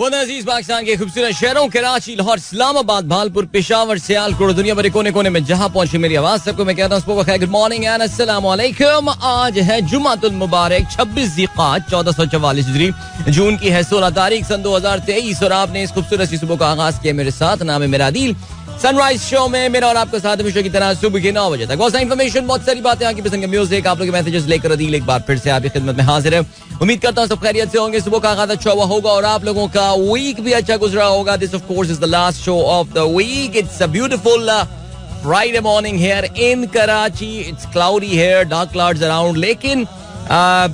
अजीज पाकिस्तान के खूबसूरत शहरों कराची, लाहौर, इस्लामाबाद, भालपुर, पेशावर, सियालकोट, दुनिया भर कोने कोने में जहां पहुंची मेरी आवाज सबको मैं कहता हूँ गुड मॉर्निंग एंड अस्सलाम वालेकुम। आज है जुमातुल मुबारक 26 ज़िक़ात 1444 हिजरी, जून की है 16 तारीख सन 2023 और आपने इस खूबसूरत सी सुबह का आगाज किया मेरे साथ। नाम है मेरा दिल। सनराइज शो में मेरा और आपके साथ हमेशा की तरह सुबह के 9 बजे तक बहुत सारी इन्फॉर्मेशन, बहुत सारी बातें, आपकी पसंद के म्यूजिक, आप लोग के मैसेजेस लेकर अदील एक बार फिर से आपकी खिदमत में हाजिर है। उम्मीद करता हूँ सब खैरियत से होंगे, सुबह का आगाज अच्छा हुआ होगा और आप लोगों का वीक भी अच्छा गुजरा होगा। This of course is the last show of the week. It's a beautiful Friday morning here in Karachi. It's cloudy here, dark clouds around, लेकिन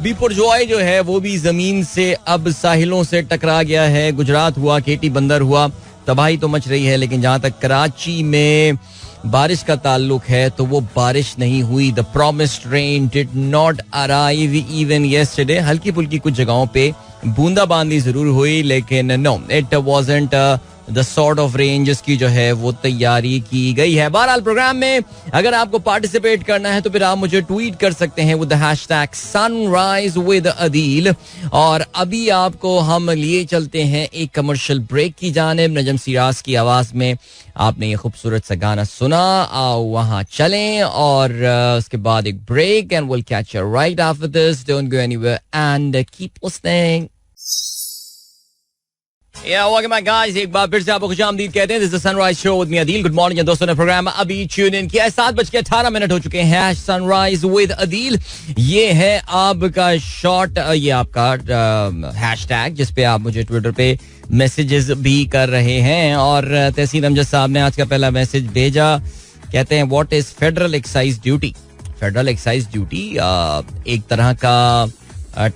बिपुरजॉय जो है वो भी जमीन से अब साहिलों से टकरा गया है। गुजरात हुआ, केटी बंदर हुआ, तबाही तो मच रही है, लेकिन जहां तक कराची में बारिश का ताल्लुक है तो वो बारिश नहीं हुई। The promised rain did not arrive even yesterday. हल्की फुल्की कुछ जगहों पे बूंदाबांदी जरूर हुई, लेकिन no, it wasn't the sort of rain जिसकी जो है वो तैयारी की गई है। बहरहाल प्रोग्राम में अगर आपको पार्टिसिपेट करना है तो फिर आप मुझे ट्वीट कर सकते हैं with the hashtag sunrise with Adeel. और अभी आपको हम लिए चलते हैं एक कमर्शियल ब्रेक की जानिब। नजम सिराज की आवाज में आपने ये खूबसूरत सा गाना सुना, आओ वहां चलें और उसके बाद एक break and will catch you right after this. Don't go anywhere and keep listening. एक बार फिर से आपको खुशामदीद कहते हैं। This is the sunrise show with me Adeel. Good morning दोस्तों ने प्रोग्राम अभी ट्यून इन किया है। 7:18 हो चुके हैं। सनराइज विद अदील ये है आपका शॉर्ट, ये आपका हैशटैग जिस पे आप मुझे ट्विटर पे मैसेजेस भी कर रहे हैं। और तहसीन अमजद साहब ने आज का पहला मैसेज भेजा, कहते हैं what is federal excise duty. Federal excise duty एक तरह का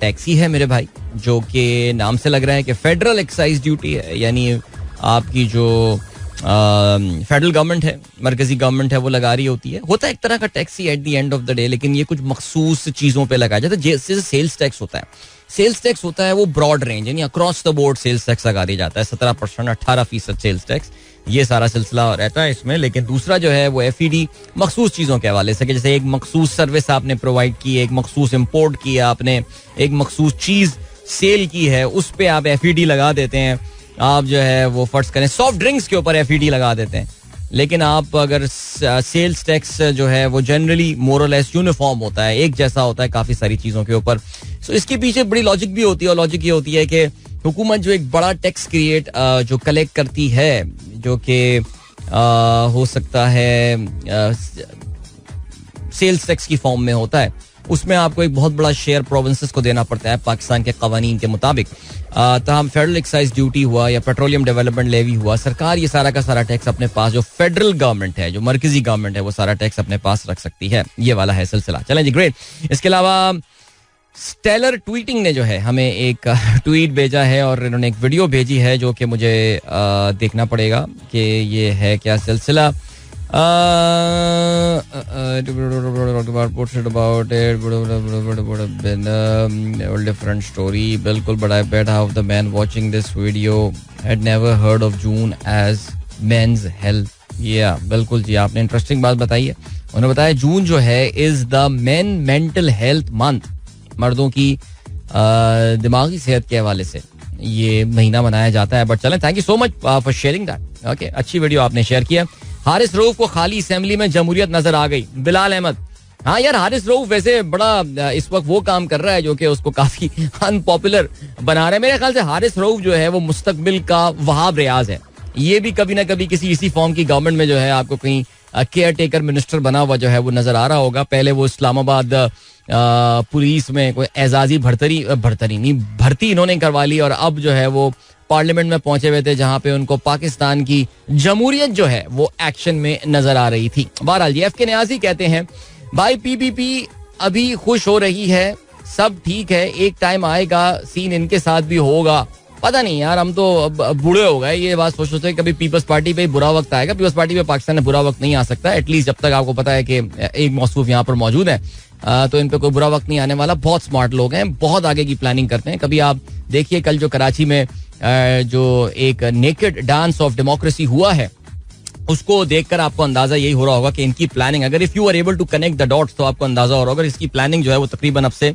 टैक्सी है मेरे भाई, जो कि नाम से लग रहा है कि फेडरल एक्साइज ड्यूटी है, यानी आपकी जो फेडरल गवर्नमेंट है, मरकजी गवर्नमेंट है, वो लगा रही होती है। होता है एक तरह का taxi eight the end of the day, लेकिन ये कुछ मखसूस चीज़ों पे लगाया जाता है। जैसे सेल्स टैक्स होता है, सेल्स टैक्स होता है वो ब्रॉड रेंज, यानी across the board sales tax लगा दिया जाता है। 17%, 18% सेल्स टैक्स, ये सारा सिलसिला रहता है इसमें। लेकिन दूसरा जो है वो एफईडी मखसूस चीज़ों के हवाले से, जैसे एक मखसूस सर्विस आपने प्रोवाइड की, एक मखसूस इम्पोर्ट किया आपने, एक मखसूस चीज़ सेल की है, उस पर आप एफईडी लगा देते हैं। आप जो है वो फर्ज करें सॉफ्ट ड्रिंक्स के ऊपर एफईडी लगा देते हैं, लेकिन आप अगर सेल्स टैक्स जो है वो जनरली मोर और लेस यूनिफॉर्म होता है, एक जैसा होता है काफ़ी सारी चीज़ों के ऊपर। सो इसके पीछे बड़ी लॉजिक भी होती है, और लॉजिक ये होती है कि हुकूमत जो एक बड़ा टैक्स क्रिएट जो कलेक्ट करती है, जो कि हो सकता है सेल्स टैक्स की फॉर्म में होता है, उसमें आपको एक बहुत बड़ा शेयर प्रोविंसेस को देना पड़ता है पाकिस्तान के कवानीन के मुताबिक। तमाम फेडरल एक्साइज ड्यूटी हुआ या पेट्रोलियम डेवलपमेंट लेवी हुआ, सरकार ये सारा का सारा टैक्स अपने पास, जो फेडरल गवर्नमेंट है, जो मरकजी गवर्नमेंट है, वो सारा टैक्स अपने पास रख सकती है। ये वाला है सिलसिला। चलें जी, ग्रेट। इसके अलावा स्टेलर ट्वीटिंग ने जो है हमें एक ट्वीट भेजा है और इन्होंने एक वीडियो भेजी है जो कि मुझे देखना पड़ेगा कि ये है क्या सिलसिला। डिफरेंट स्टोरी, बिल्कुल बड़ा bet half the man watching this video had never heard of June as men's health. या बिल्कुल जी, आपने इंटरेस्टिंग बात बताई है। उन्होंने बताया जून जो है is the main mental health month, मर्दों की दिमागी सेहत के हवाले से ये महीना मनाया जाता है। बट चलें, thank you so much for sharing that. Okay, अच्छी वीडियो आपने शेयर किया। हारिस रऊफ को खाली असेंबली में जमहूरियत नजर आ गई, बिलाल अहमद। हाँ यार, हारिस रऊफ वैसे बड़ा इस वक्त वो काम कर रहा है जो कि उसको काफी अनपॉपुलर बना रहा है। मेरे ख्याल से हारिस रऊफ जो है वो मुस्तकबिल का वहाब रियाज है। ये भी कभी ना कभी किसी इसी फॉर्म की गवर्नमेंट में जो है आपको कहीं केयर टेकर मिनिस्टर बना हुआ जो है वो नजर आ रहा होगा। पहले वो इस्लामाबाद पुलिस में कोई एजाजी भर्ती इन्होंने करवा ली, और अब जो है वो पार्लियामेंट में पहुंचे हुए थे जहां पे उनको पाकिस्तान की जमहूरियत जो है वो एक्शन में नजर आ रही थी। बहरहाल जी, एफके नियाजी कहते हैं भाई पीपीपी अभी खुश हो रही है, सब ठीक है, एक टाइम आएगा सीन इनके साथ भी होगा। पता नहीं यार, हम तो अब बूढ़े हो गए ये बात सोच सोचते, कभी पीपल्स पार्टी पे बुरा वक्त आएगा। पीपल्स पार्टी पे पाकिस्तान में बुरा वक्त नहीं आ सकता, एटलीस्ट जब तक आपको पता है कि एक मौसूफ यहाँ पर मौजूद है, तो इन पे कोई बुरा वक्त नहीं आने वाला। बहुत स्मार्ट लोग हैं, बहुत आगे की प्लानिंग करते हैं। कभी आप देखिए कल जो कराची में जो एक नेकेड डांस ऑफ डेमोक्रेसी हुआ है, उसको देखकर आपको अंदाजा यही हो रहा होगा कि इनकी प्लानिंग, अगर if you are able to connect the dots, तो आपको अंदाजा हो रहा होगा इसकी प्लानिंग जो है वो तकरीबन अब से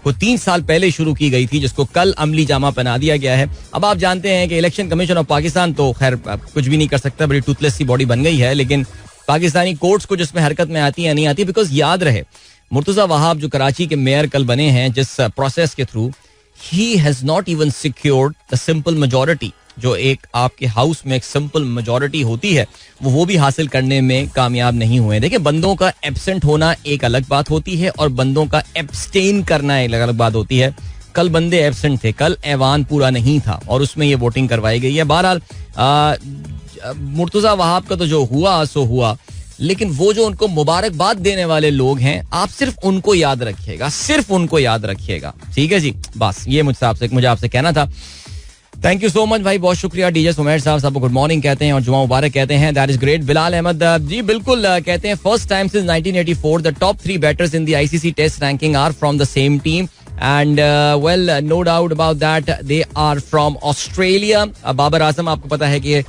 वो 3 साल पहले शुरू की गई थी, जिसको कल अमली जामा पहना दिया गया है. अब आप जानते हैं कि इलेक्शन कमीशन ऑफ पाकिस्तान तो खैर कुछ भी नहीं कर सकता, बड़ी टूथलेस सी बॉडी बन गई है, लेकिन पाकिस्तानी कोर्ट्स को जिसमें हरकत में आती है नहीं आती. बिकॉज याद रहे, मुर्तजा वहाब जो कराची के मेयर कल बने हैं, जिस प्रोसेस के through, he has not even secured the simple majority. जो एक आपके हाउस में एक सिंपल मेजॉरिटी होती है, वो भी हासिल करने में कामयाब नहीं हुए. देखिए, बंदों का एब्सेंट होना एक अलग बात होती है और बंदों का एब्सटेन करना एक अलग बात होती है. कल बंदे एब्सेंट थे, कल ऐवान पूरा नहीं था और उसमें ये वोटिंग करवाई गई है. बहरहाल मुर्तजा वहाब का तो जो हुआ सो हुआ, लेकिन वो जो उनको मुबारकबाद देने वाले लोग हैं, आप सिर्फ उनको याद रखिएगा, सिर्फ उनको याद रखिएगा. ठीक है जी, बस ये मुझे आपसे कहना था. थैंक यू सो मच भाई, बहुत शुक्रिया. डीजे सुमेर साहब सबको गुड मॉर्निंग कहते हैं और जुमा मुबारक कहते हैं. That is great. Bilal Ahmed ji बिल्कुल कहते हैं, first time since 1984 the top 3 batters in the ICC test ranking are from the same team and well no doubt about that they are from Australia. Babar Azam आपको पता है कि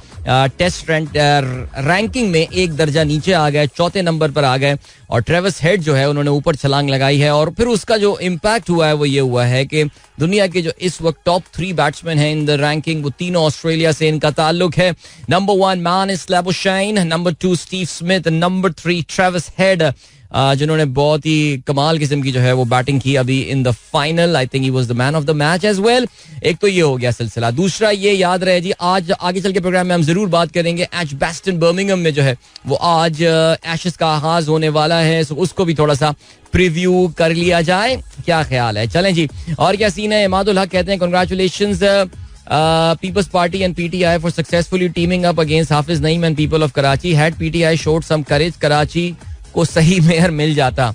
टेस्ट रैंकिंग में एक दर्जा नीचे आ गए, 4थे नंबर पर आ गए, और ट्रेविस हेड जो है उन्होंने ऊपर छलांग लगाई है. और फिर उसका जो इम्पैक्ट हुआ है वो ये हुआ है कि दुनिया के जो इस वक्त टॉप 3 बैट्समैन हैं इन द रैंकिंग, वो तीनों ऑस्ट्रेलिया से इनका ताल्लुक है. Number 1 Marnus Labuschagne, number 2 Steve Smith, number 3 Travis Head, जिन्होंने बहुत ही कमाल किस्म की जो है वो बैटिंग की अभी in the final. I think he was the man of the match as well. एक तो ये हो गया सिलसिला. दूसरा ये याद रहे जी, आज आगे चल के प्रोग्राम में हम जरूर बात करेंगे एजबैस्टन बर्मिंघम में जो है वो आज एशेस का आगाज होने वाला है, सो उसको भी थोड़ा सा प्रीव्यू कर लिया जाए. क्या ख्याल है? चलें जी. और क्या सीन है? इमादुल हक कहते हैं, congratulations People's Party and PTI for successfully teaming up against Hafiz Naeem and people of Karachi. Had PTI showed some courage, Karachi को सही मेयर मिल जाता.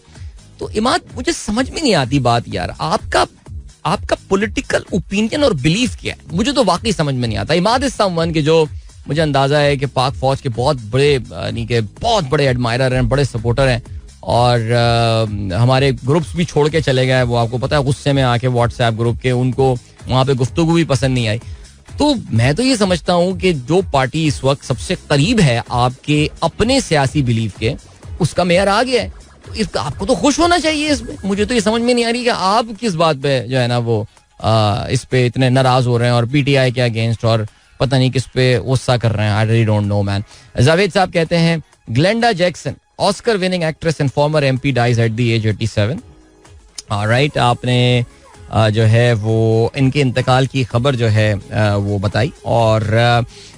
तो इमाद, मुझे समझ में नहीं आती बात यार, आपका पॉलिटिकल ओपिनियन और बिलीफ क्या है, मुझे तो वाकई समझ में नहीं आता. इमाद इज समवन के जो मुझे अंदाजा है कि पाक फौज के बहुत बड़े एडमायरर हैं, बड़े सपोर्टर हैं, और हमारे ग्रुप्स भी छोड़ के चले गए. वो आपको पता है, गुस्से में आके व्हाट्सएप ग्रुप के, उनको वहां पे गुफ्तगू भी पसंद नहीं आई. तो मैं तो ये समझता हूँ कि जो पार्टी इस वक्त सबसे करीब है आपके अपने सियासी बिलीफ के, उसका मेयर आ गया है, तो आपको तो खुश होना चाहिए इसमें. मुझे तो ये समझ में नहीं आ रही कि आप किस बात पे जो है ना वो इस पे इतने नाराज हो रहे हैं और पीटीआई के अगेंस्ट, और पता नहीं किस पे गुस्सा कर रहे हैं. I really don't know man. Javed sahab कहते हैं, Glenda Jackson Oscar winning actress and former MP dies at the age 87. Alright, आपने जो है वो इनके इंतकाल की खबर जो है वो बताई. और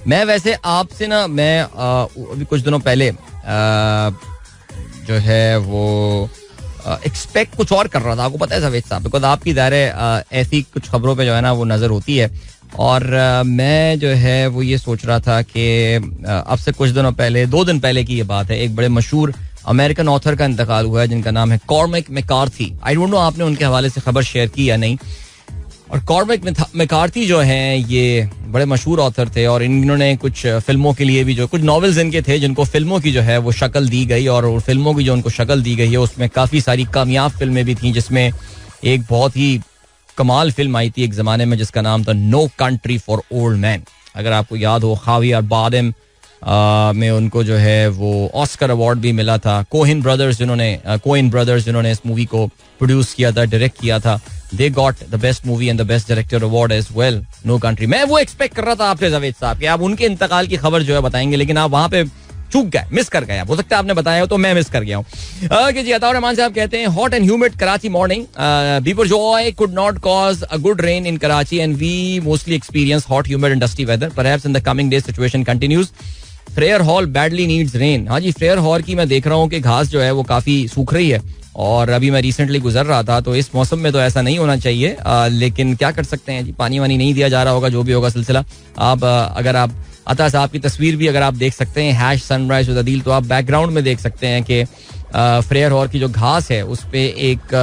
मैं वैसे आपसे ना, मैं अभी कुछ दिनों पहले जो है वो एक्सपेक्ट कुछ और कर रहा था, आपको पता है जावेद साहब, बिकॉज आपकी दायरे ऐसी कुछ खबरों पे जो है ना वो नज़र होती है. और मैं जो है वो ये सोच रहा था कि अब से कुछ दिनों पहले, 2 दिन पहले की ये बात है, एक बड़े मशहूर अमेरिकन ऑथर का इंतकाल हुआ है जिनका नाम है कॉर्मेक मैकार्थी. आई डोंट नो आपने उनके हवाले से खबर शेयर की या नहीं. और कॉर्मेक मैकार्थी जो हैं ये बड़े मशहूर ऑथर थे, और इन्होंने कुछ फिल्मों के लिए भी जो कुछ नॉवेल्स इनके थे जिनको फिल्मों की जो है वो शक्ल दी गई, और फिल्मों की जो उनको शक्ल दी गई है उसमें काफ़ी सारी कामयाब फिल्में भी थी, जिसमें एक बहुत ही कमाल फिल्म आई थी एक ज़माने में जिसका नाम था no country for old man. अगर आपको याद हो, खावियर बारदेम में उनको जो है वो ऑस्कर अवार्ड भी मिला था. कोहेन ब्रदर्स जिन्होंने इस मूवी को प्रोड्यूस किया था, डायरेक्ट किया था, they got the best movie and the best director award as well, no country. मैं वो एक्सपेक्ट कर रहा था आपसे जावेद साहब कि आप उनके इंतकाल की खबर जो है बताएंगे, लेकिन आप वहां पे चूक गए, मिस कर गए. हो सकता है आपने बताया हो तो मैं मिस कर गया हूँ. ओके जी. अताउर रहमान साहब कहते हैं, hot and humid Karachi morning, Biparjoy could not cause a good rain in Karachi and we mostly experience hot humid and dusty weather. Perhaps in the coming days situation continues. Frere Hall badly needs rain. हाँ जी, Frere hall की मैं देख रहा हूँ कि घास जो है वो काफी सूख रही है, और अभी मैं रिसेंटली गुजर रहा था, तो इस मौसम में तो ऐसा नहीं होना चाहिए, लेकिन क्या कर सकते हैं जी, पानी वानी नहीं दिया जा रहा होगा, जो भी होगा सिलसिला. आप अगर आप अता साहब की तस्वीर भी अगर आप देख सकते हैं, हैश सनराइज विद अदील, तो आप बैकग्राउंड में देख सकते हैं कि फ्रेयर हॉल की जो घास है उस पे एक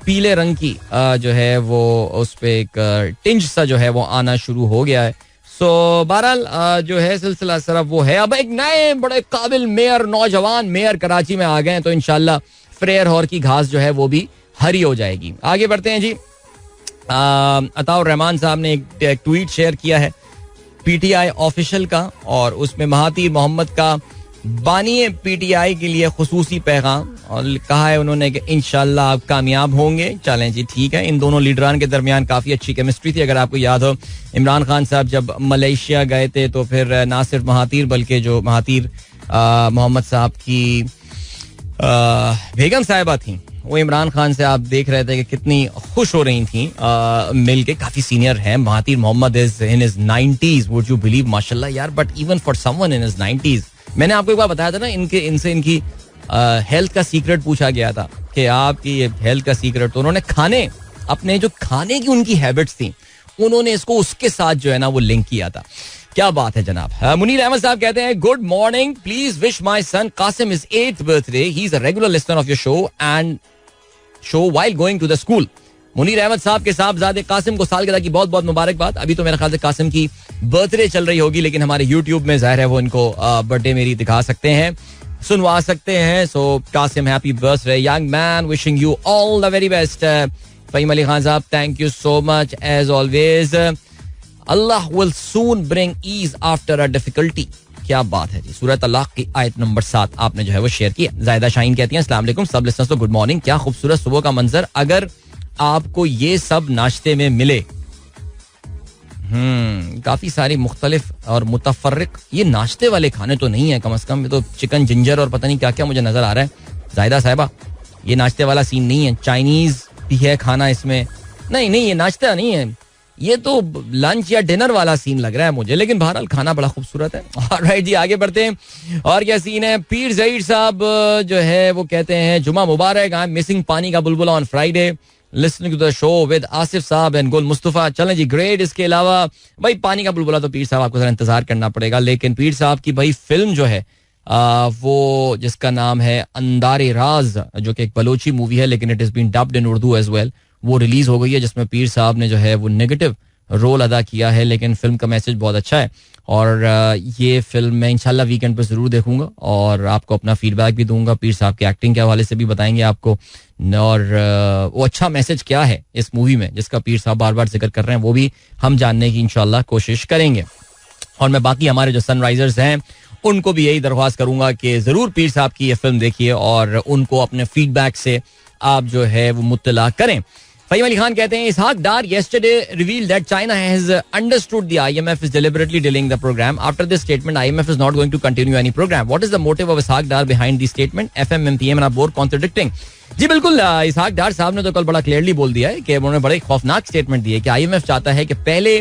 पीले रंग की जो है वो उस पे एक टिंज सा जो है वो आना शुरू हो गया है. सो बहरहाल जो है सिलसिला सिर्फ वो है. अब एक नए बड़े काबिल मेयर, नौजवान मेयर कराची में आ गए हैं, तो इंशाल्लाह फ्रेयर हॉल की घास जो है वो भी हरी हो जाएगी. आगे बढ़ते हैं जी. अताउर रहमान साहब ने एक ट्वीट शेयर किया है पीटीआई ऑफिशियल का, और उसमें महातीर मोहम्मद का बानी पीटीआई के लिए खुसूसी पैगाम, और कहा है उन्होंने कि इंशाल्लाह आप कामयाब होंगे. चलें जी, ठीक है. इन दोनों लीडरान के दरमियान काफ़ी अच्छी केमिस्ट्री थी. अगर आपको याद हो, इमरान खान साहब जब मलेशिया गए थे तो फिर ना सिर्फ महातीर बल्कि जो महातीर मोहम्मद साहब की बेगम साहिबा थी, वो इमरान खान से आप देख रहे थे कि कितनी खुश हो रही थी मिल के. काफ़ी सीनियर हैं Mahathir Mohamad, is in his 90s, would you believe, माशाल्लाह यार. But even for someone in his 90s, मैंने आपको एक बार बताया था ना, इनसे इनकी हेल्थ का सीक्रेट पूछा गया था कि आपकी ये हेल्थ का सीक्रेट, तो उन्होंने खाने, अपने जो खाने की उनकी हैबिट्स थी, उन्होंने इसको उसके साथ जो है ना वो लिंक किया था. क्या बात है जनाब. मुनीर अहमद साहब कहते हैं good morning, please wish my son Qasim his 8th birthday. He is a regular listener of your show while going to the school. Munir Ahmed sahab के साहबजादे कासिम को सालगिरह की बहुत बहुत मुबारकबाद. अभी तो मेरे ख्याल से कासिम की बर्थडे चल रही होगी, लेकिन हमारे यूट्यूब में जाहिर है वो इनको बर्थडे मेरी दिखा सकते हैं, सुनवा सकते हैं. So Qasim, happy birthday young man, wishing you all the very best. Faheem Ali Khan साहब, thank you so much as always. अल्लाह will soon bring ease after a difficulty. क्या बात है जी. सूरह तलाक की आयत नंबर 7 आपने जो है वो शेयर किया. जायदा शाहीन कहती हैं अस्सलाम वालेकुम सब लिसनर्स को गुड मॉर्निंग. क्या खूबसूरत सुबह का मंजर. अगर आपको ये सब नाश्ते में मिले, काफी सारी मुख्तलिफ और मुतफर्रिक, ये नाश्ते वाले खाने तो नहीं है, कम से कम तो चिकन जिंजर और पता नहीं क्या क्या मुझे नजर आ रहा है. जायदा साहिबा, ये नाश्ते वाला सीन नहीं है. चाइनीज भी है खाना इसमें. नहीं, ये नाश्ता नहीं है, ये तो लंच या डिनर वाला सीन लग रहा है मुझे. लेकिन बहरहाल खाना बड़ा खूबसूरत है. ऑलराइट जी, आगे बढ़ते हैं. और क्या सीन है. पीर ज़हीर साहब जो है वो कहते हैं जुमा मुबारक. आई एम मिसिंग पानी का बुलबुला on Friday, listening to the show with Asif sahab and गुल मुस्तफा. चलें जी, ग्रेट. इसके अलावा भाई पानी का बुलबुला तो पीर साहब आपको जरा इंतजार करना पड़ेगा, लेकिन पीर साहब की भाई फिल्म जो है वो जिसका नाम है अंदारे राज, जो कि एक बलोची मूवी है लेकिन it is been dubbed in Urdu as well, वो रिलीज हो गई है, जिसमें पीर साहब ने जो है वो नेगेटिव रोल अदा किया है, लेकिन फिल्म का मैसेज बहुत अच्छा है. और ये फिल्म मैं इंशाल्लाह वीकेंड पर जरूर देखूंगा और आपको अपना फीडबैक भी दूंगा. पीर साहब की एक्टिंग के हवाले से भी बताएंगे आपको, और वो अच्छा मैसेज क्या है इस मूवी में जिसका पीर साहब बार बार जिक्र कर रहे हैं, वो भी हम जानने की इंशाल्लाह कोशिश करेंगे. और मैं बाकी हमारे जो सनराइजर्स हैं उनको भी यही दरख्वास्त करूंगा कि जरूर पीर साहब की ये फिल्म देखिए और उनको अपने फीडबैक से आप जो है वो मुत्तला करें. फहीम अली खान कहते हैं इसहाक डार yesterday revealed that China has understood the IMF is deliberately delaying the program. After this statement, IMF is not going to continue any program. What is the motive of Ishaq Dar behind the statement? FM, MPM and both contradicting. जी बिल्कुल, इसहाक डार साहब ने तो कल बड़ा clearly बोल दिया है कि उन्होंने बड़े खौफनाक स्टेटमेंट दी है कि IMF चाहता है कि पहले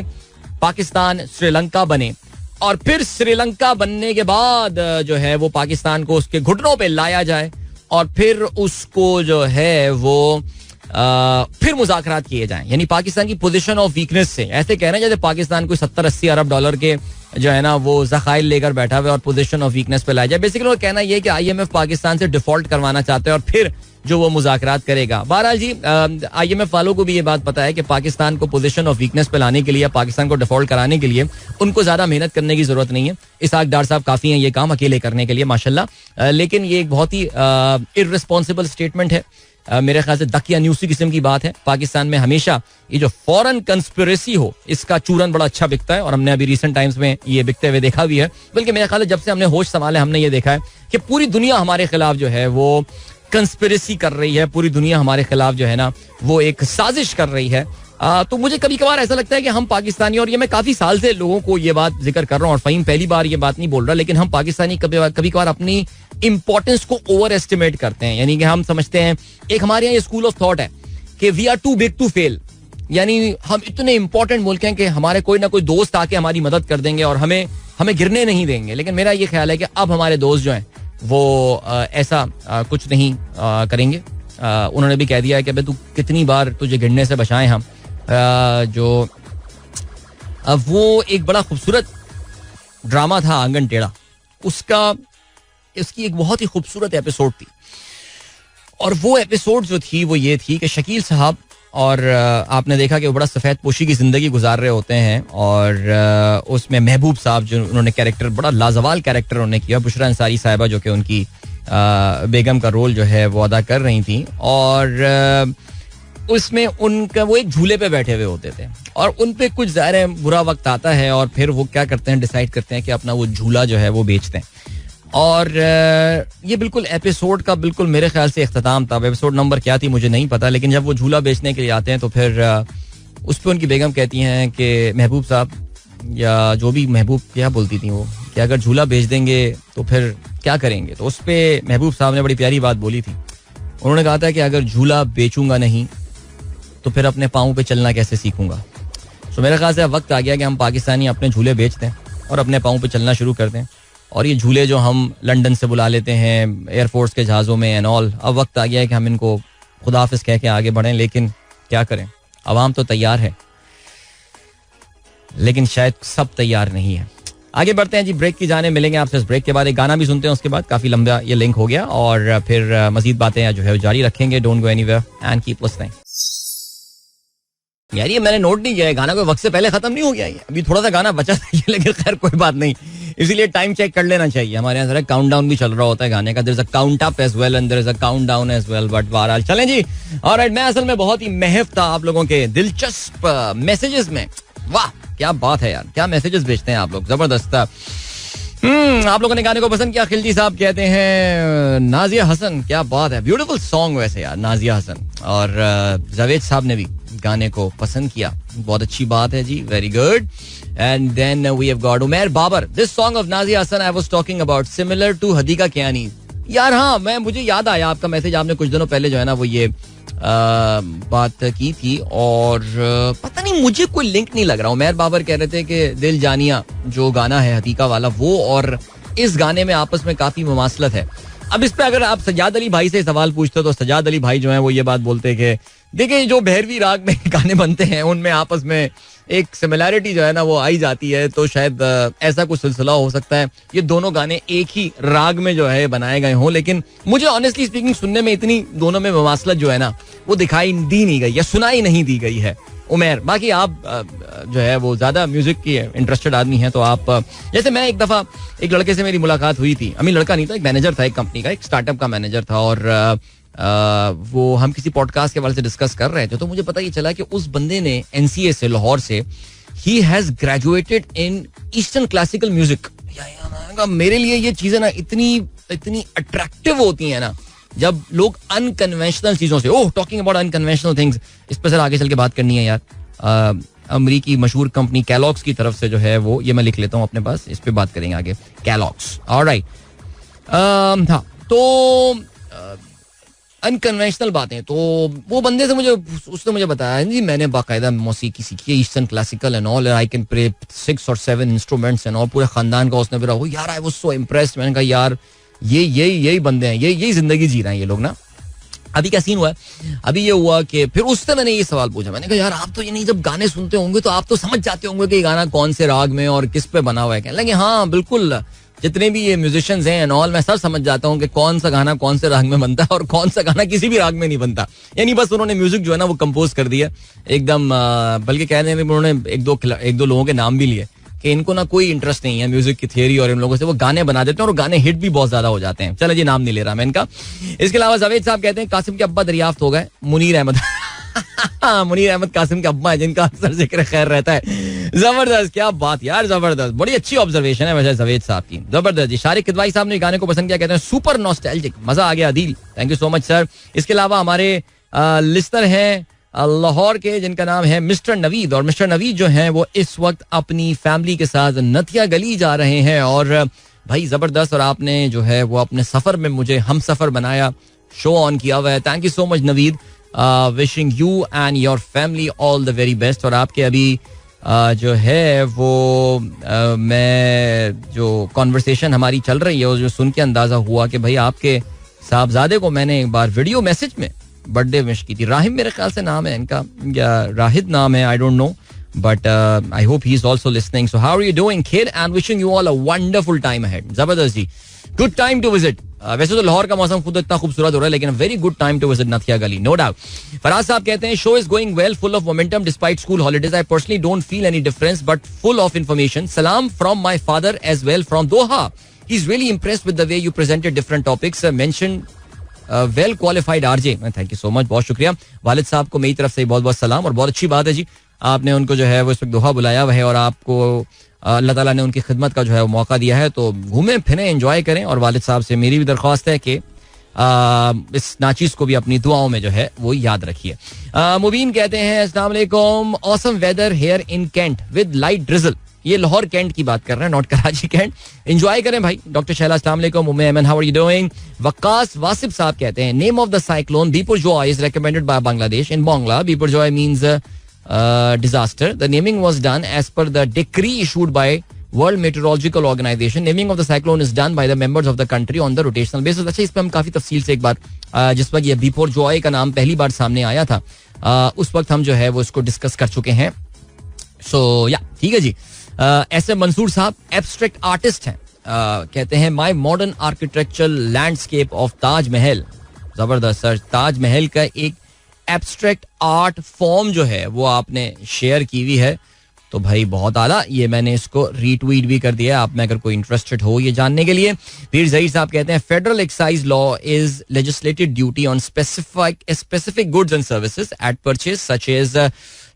पाकिस्तान श्रीलंका बने और फिर श्रीलंका बनने के बाद जो है वो पाकिस्तान को उसके घुटनों पे लाया जाए और फिर उसको जो है वो फिर मुज़ाकरात किए जाएं. यानी पाकिस्तान की पोजीशन ऑफ वीकनेस से, ऐसे कह रहे हैं जैसे पाकिस्तान कोई 70-80 अरब डॉलर के जो है ना वो जखाइर लेकर बैठा हुआ और पोजीशन ऑफ वीकनेस पे लाया जाए. बेसिकली वो कहना ये है कि IMF पाकिस्तान से डिफॉल्ट करवाना चाहते हैं और फिर जो वो मुज़ाकरात करेगा. बहरहाल जी, IMF वालों को भी ये बात पता है कि पाकिस्तान को पोजीशन ऑफ वीकनेस पे लाने के लिए, पाकिस्तान को डिफॉल्ट कराने के लिए उनको ज्यादा मेहनत करने की जरूरत नहीं है. इसहाक डार साहब काफी हैं ये काम अकेले करने के लिए माशाल्लाह. लेकिन ये एक बहुत ही इररिस्पॉन्सिबल स्टेटमेंट है. मेरे ख्याल से दकियानूसी किस्म की बात है. पाकिस्तान में हमेशा ये जो फॉरेन कंस्पिरेसी हो, इसका चूरन बड़ा अच्छा बिकता है और हमने अभी रिसेंट टाइम्स में ये बिकते हुए देखा भी है. बल्कि मेरे ख्याल से जब से हमने होश संभाले हमने ये देखा है कि पूरी दुनिया हमारे खिलाफ जो है वो कंस्पिरेसी कर रही है, पूरी दुनिया हमारे खिलाफ जो है ना वो एक साजिश कर रही है. तो मुझे कभी कभार ऐसा लगता है कि हम पाकिस्तानी, और ये मैं काफी साल से लोगों को ये बात जिक्र कर रहा हूँ और फहीम पहली बार ये बात नहीं बोल रहा, लेकिन हम पाकिस्तानी कभी कभार अपनी इंपॉर्टेंस को ओवर एस्टिमेट करते हैं. यानी कि हम समझते हैं, एक हमारे यहाँ ये स्कूल ऑफ थॉट है कि we are too big to fail. यानी हम इतने इंपॉर्टेंट मुल्क हैं कि हमारे कोई ना कोई दोस्त आके हमारी मदद कर देंगे और हमें गिरने नहीं देंगे. लेकिन मेरा ये ख्याल है कि अब हमारे दोस्त जो हैं वो ऐसा कुछ नहीं करेंगे. उन्होंने भी कह दिया है कि भाई तू कितनी बार तुझे गिरने से बचाएं हम. जो अब वो एक बड़ा खूबसूरत ड्रामा था आंगन टेढ़ा, उसकी एक बहुत ही खूबसूरत एपिसोड थी. और वो एपिसोड जो थी वो ये थी कि शकील साहब, और आपने देखा कि वो बड़ा सफ़ेद पोशी की ज़िंदगी गुजार रहे होते हैं और उसमें महबूब साहब जो उन्होंने कैरेक्टर, बड़ा लाजवाल कैरेक्टर उन्होंने किया. बुशरा अंसारी साहिबा जो कि उनकी बेगम का रोल जो है वो अदा कर रही थी, और उसमें उनका वो एक झूले पे बैठे हुए होते थे और उन पे कुछ ज़ाहिर बुरा वक्त आता है और फिर वो क्या करते हैं, डिसाइड करते हैं कि अपना वो झूला जो है वो बेचते हैं. और ये बिल्कुल एपिसोड का बिल्कुल मेरे ख्याल से इख्तिताम था. एपिसोड नंबर क्या थी मुझे नहीं पता, लेकिन जब वो झूला बेचने के लिए आते हैं तो फिर उस पर उनकी बेगम कहती हैं कि महबूब साहब, या जो भी महबूब क्या बोलती थी वो, कि अगर झूला बेच देंगे तो फिर क्या करेंगे. तो उस पर महबूब साहब ने बड़ी प्यारी बात बोली थी. उन्होंने कहा था कि अगर झूला बेचूंगा नहीं तो फिर अपने पाँव पे चलना कैसे सीखूंगा. तो मेरे ख्याल से अब वक्त आ गया कि हम पाकिस्तानी अपने झूले बेचते हैं और अपने पाँव पे चलना शुरू करते हैं. और ये झूले जो हम लंदन से बुला लेते हैं एयरफोर्स के जहाज़ों में एंड ऑल, अब वक्त आ गया है कि हम इनको खुदाफिज कह के आगे बढ़ें. लेकिन क्या करें, अवाम तो तैयार है लेकिन शायद सब तैयार नहीं है. आगे बढ़ते हैं जी, ब्रेक की जाने मिलेंगे आपसे. इस ब्रेक के बाद एक गाना भी सुनते हैं, उसके बाद काफी लंबा ये लिंक हो गया और फिर मजीद बातें जो है जारी रखेंगे. Don't go anywhere and keep listening. यार ये मैंने नोट नहीं किया है, गाना कोई वक्त से पहले खत्म नहीं हो गया है. अभी थोड़ा सा गाना बचा था लेकिन खैर कोई बात नहीं, इसीलिए टाइम चेक कर लेना चाहिए. हमारे यहाँ काउंटडाउन भी चल रहा होता है गाने का. There is a count up as well and there is a countdown as well. But बहरहाल चलें जी. ऑलराइट, मैं असल में बहुत ही महफ था आप लोगों के दिलचस्प मैसेजेस में. वाह क्या बात है यार, क्या मैसेजेस भेजते हैं आप लोग, जबरदस्त. आप लोगों ने गाने को पसंद किया. खिलजी साहब कहते हैं नाजिया हसन, क्या बात है, ब्यूटीफुल सॉन्ग वैसे यार नाजिया हसन. और जावेद साहब ने भी गाने को पसंद किया, बहुत अच्छी बात है जी, very good. And then we have got Umar Babar, this song of Nazia Hassan I was talking about similar to Hadiqa Kiani. यार हाँ, मुझे याद आया आपका मैसेज, आपने कुछ दिनों पहले जो है ना वो ये बात की थी और पता नहीं मुझे कोई लिंक नहीं लग रहा. उमर बाबर कह रहे थे कि दिल जानिया जो गाना है हदीका वाला, वो और इस गाने में आपस में काफी मुमासलत है. अब इस पे अगर आप सज्जाद अली भाई से सवाल पूछते हो तो सज्जाद अली भाई जो है वो ये बात बोलते हैं कि देखिए जो भैरवी राग में गाने बनते हैं उनमें आपस में एक सिमिलैरिटी जो है ना वो आई जाती है. तो शायद ऐसा कुछ सिलसिला हो सकता है, ये दोनों गाने एक ही राग में जो है बनाए गए हों. लेकिन मुझे ऑनेस्टली स्पीकिंग सुनने में इतनी दोनों में मुमासलत जो है ना वो दिखाई दी नहीं गई या सुनाई नहीं दी गई है. उमर, बाकी आप जो है वो ज्यादा म्यूजिक की इंटरेस्टेड आदमी हैं तो आप, जैसे मैं एक दफा एक लड़के से मेरी मुलाकात हुई थी. अभी लड़का नहीं था, एक मैनेजर था एक कंपनी का, एक स्टार्टअप का मैनेजर था. और वो हम किसी पॉडकास्ट के बारे से डिस्कस कर रहे थे तो मुझे पता ये चला कि उस बंदे ने एनसीए से, लाहौर से, he has graduated in eastern classical music. मेरे लिए ये चीजें ना इतनी इतनी अट्रैक्टिव होती हैं ना जब लोग अनकन्वेंशनल चीजों से, ओह टॉकिंग अबाउट अनकन्वेंशनल थिंग्स, इस पर सर आगे चल के बात करनी है यार. अमरीकी मशहूर कंपनी कैलॉग्स की तरफ से जो है वो, ये मैं लिख लेता हूँ अपने पास, इस पे बात करेंगे आगे. Kellogg's, alright. हाँ, तो अनकन्वेंशनल बातें, तो वो बंदे से उसने मुझे बताया जी मैंने बाकायदा मौसीकी सीखी है, eastern classical and all, I can play 6 or 7 instruments and all. पूरे खानदान का उसने मेरा, यार आई वाज सो इम्प्रेस्ड. मैंने कहा यार यही बंदे हैं, यही जिंदगी जी रहे हैं ये लोग ना. अभी क्या सीन हुआ है, अभी ये हुआ कि फिर उससे मैंने ये सवाल पूछा. मैंने कहा यार आप तो ये नहीं, जब गाने सुनते होंगे तो आप तो समझ जाते होंगे कि ये गाना कौन से राग में और किस पे बना हुआ है. कहने लगे हाँ बिल्कुल, जितने भी ये म्यूजिशियंस हैं एंड ऑल, मैं सब समझ जाता हूँ कि कौन सा गाना कौन से राग में बनता है और कौन सा गाना किसी भी राग में नहीं बनता. यानी बस उन्होंने म्यूजिक जो है ना वो कंपोज कर दिया एकदम. बल्कि कहने में उन्होंने एक दो लोगों के नाम भी लिए कि इनको ना कोई इंटरेस्ट नहीं है म्यूजिक की थियरी और इन लोगों से, वो गाने बना देते हैं और गाने हिट भी बहुत ज्यादा हो जाते हैं. चलो जी, नाम नहीं ले रहा मैं इनका. इसके अलावा जावेद साहब कहते हैं कासिम के अब्बा दरियाफ्त हो गए. मुनीर अहमद मुनीर अहमद कासिम के अब्बा है जिनका अक्सर जिक्र खैर रहता है. जबरदस्त, क्या बात यार, जबरदस्त, बड़ी अच्छी ऑब्जर्वेशन है वैसे जावेद साहब की, जबरदस्त जी. शारिक किदवाई साहब ने गाने को पसंद किया, कहते हैं सुपर नॉस्टैल्जिक, मजा आ गया दिल. Thank you so much sir. इसके अलावा हमारे लिस्टर हैं लाहौर के जिनका नाम है मिस्टर नवीद, और मिस्टर नवीद जो हैं वो इस वक्त अपनी फैमिली के साथ नथिया गली जा रहे हैं. और भाई जबरदस्त, और आपने जो है वो अपने सफर में मुझे हम सफर बनाया, शो ऑन किया हुआ है. Thank you so much Naveed. Wishing you and your family all the very best. और आपके अभी जो है वो मैं जो कॉन्वर्सेशन हमारी चल रही है और जो सुन के अंदाजा हुआ कि भाई आपके साहबजादे को मैंने एक बार वीडियो मैसेज में बर्थडे विश की थी. राहिम मेरे ख्याल से नाम है इनका, या राहिद नाम है, I don't know, but I hope he is also listening. So how are you doing kid and wishing you all a wonderful time ahead. जबरदस्त जी, गुड टाइम टू विजिट. वैसे तो लाहौर का मौसम खुद इतना खूबसूरत हो रहा है, लेकिन very good time to visit Nathia Gali, no doubt. Faraz साहब कहते हैं show is going well, full of momentum despite school holidays. I personally don't feel any difference but full of information. सलाम from my father as well from Doha. He is really impressed with the way you presented different topics. Mention well qualified RJ. Thank you so much, बहुत शुक्रिया. वालिद साहब को मेरी तरफ से बहुत बहुत सलाम, और बहुत अच्छी बात है जी आपने उनको जो है वो इस वक्त दोहा बुलाया हुआ है और आपको अल्लाह ताला ने उनकी खिदमत का जो है वो मौका दिया है, तो घूमें फिरें, एंजॉय करें. और वालिद साहब से मेरी भी दरख्वास्त है कि इस नाचीज को भी अपनी दुआओं में जो है वो याद रखिए. मुबीन कहते हैं अस्सलाम वालेकुम, awesome weather here in cantt with light drizzle. ये लाहौर कैंट की बात कर रहे हैं, नॉट कराची कैंट. एंजॉय करें भाई. डॉक्टर शैला अस्सलाम वालेकुम. Umme Aman, how are you doing? Waqqas Wasif साहब कहते हैं name of the cyclone Biparjoy is recommended by Bangladesh. In Bangla Biparjoy means disaster. The naming was done as per the decree issued by World Meteorological Organization. Naming of the cyclone is done by the members of the country on the rotational basis. अच्छा, इस पे हम काफी तफसील से एक बार जिस वक्त ये बिपरजॉय का नाम पहली बार सामने आया था उस वक्त हम जो है वो इसको डिस्कस कर चुके हैं. सो या ठीक है जी. ऐसे मंसूर साहब एब्स्ट्रैक्ट आर्टिस्ट हैं. कहते हैं my modern architectural landscape of Taj Mahal. जबरदस्त सर. ताजमहल का एक एब्स्ट्रैक्ट आर्ट फॉर्म जो है वो आपने शेयर की हुई है, तो भाई बहुत आला. ये मैंने इसको रीट्वीट भी कर दिया, आप में अगर कोई इंटरेस्टेड हो ये जानने के लिए. पीर जहीर साहब कहते हैं federal excise law is legislated duty on specific goods and services at purchase such as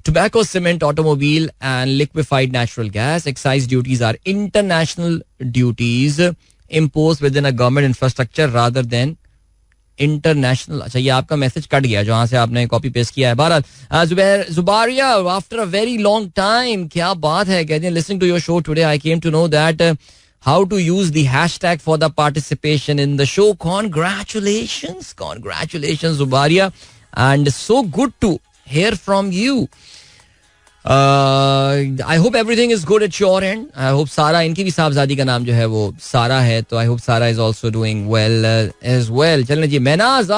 tobacco, cement, automobile and liquefied natural gas. Excise duties are international duties imposed within a government infrastructure rather than international. अच्छा, ये आपका message cut गया जहां से आपने copy paste किया है. Bharat Zubaria after a very long time, क्या बात है. कहते हैं listening to your show today I came to know that how to use the hashtag for the participation in the show. Congratulations Zubaria, and so good to hear from you. I hope everything is good at your end. I hope सारा, इनकी भी साहबजादी का नाम जो है वो सारा है, तो I hope सारा is also doing well as well. चलने जी. महनाज,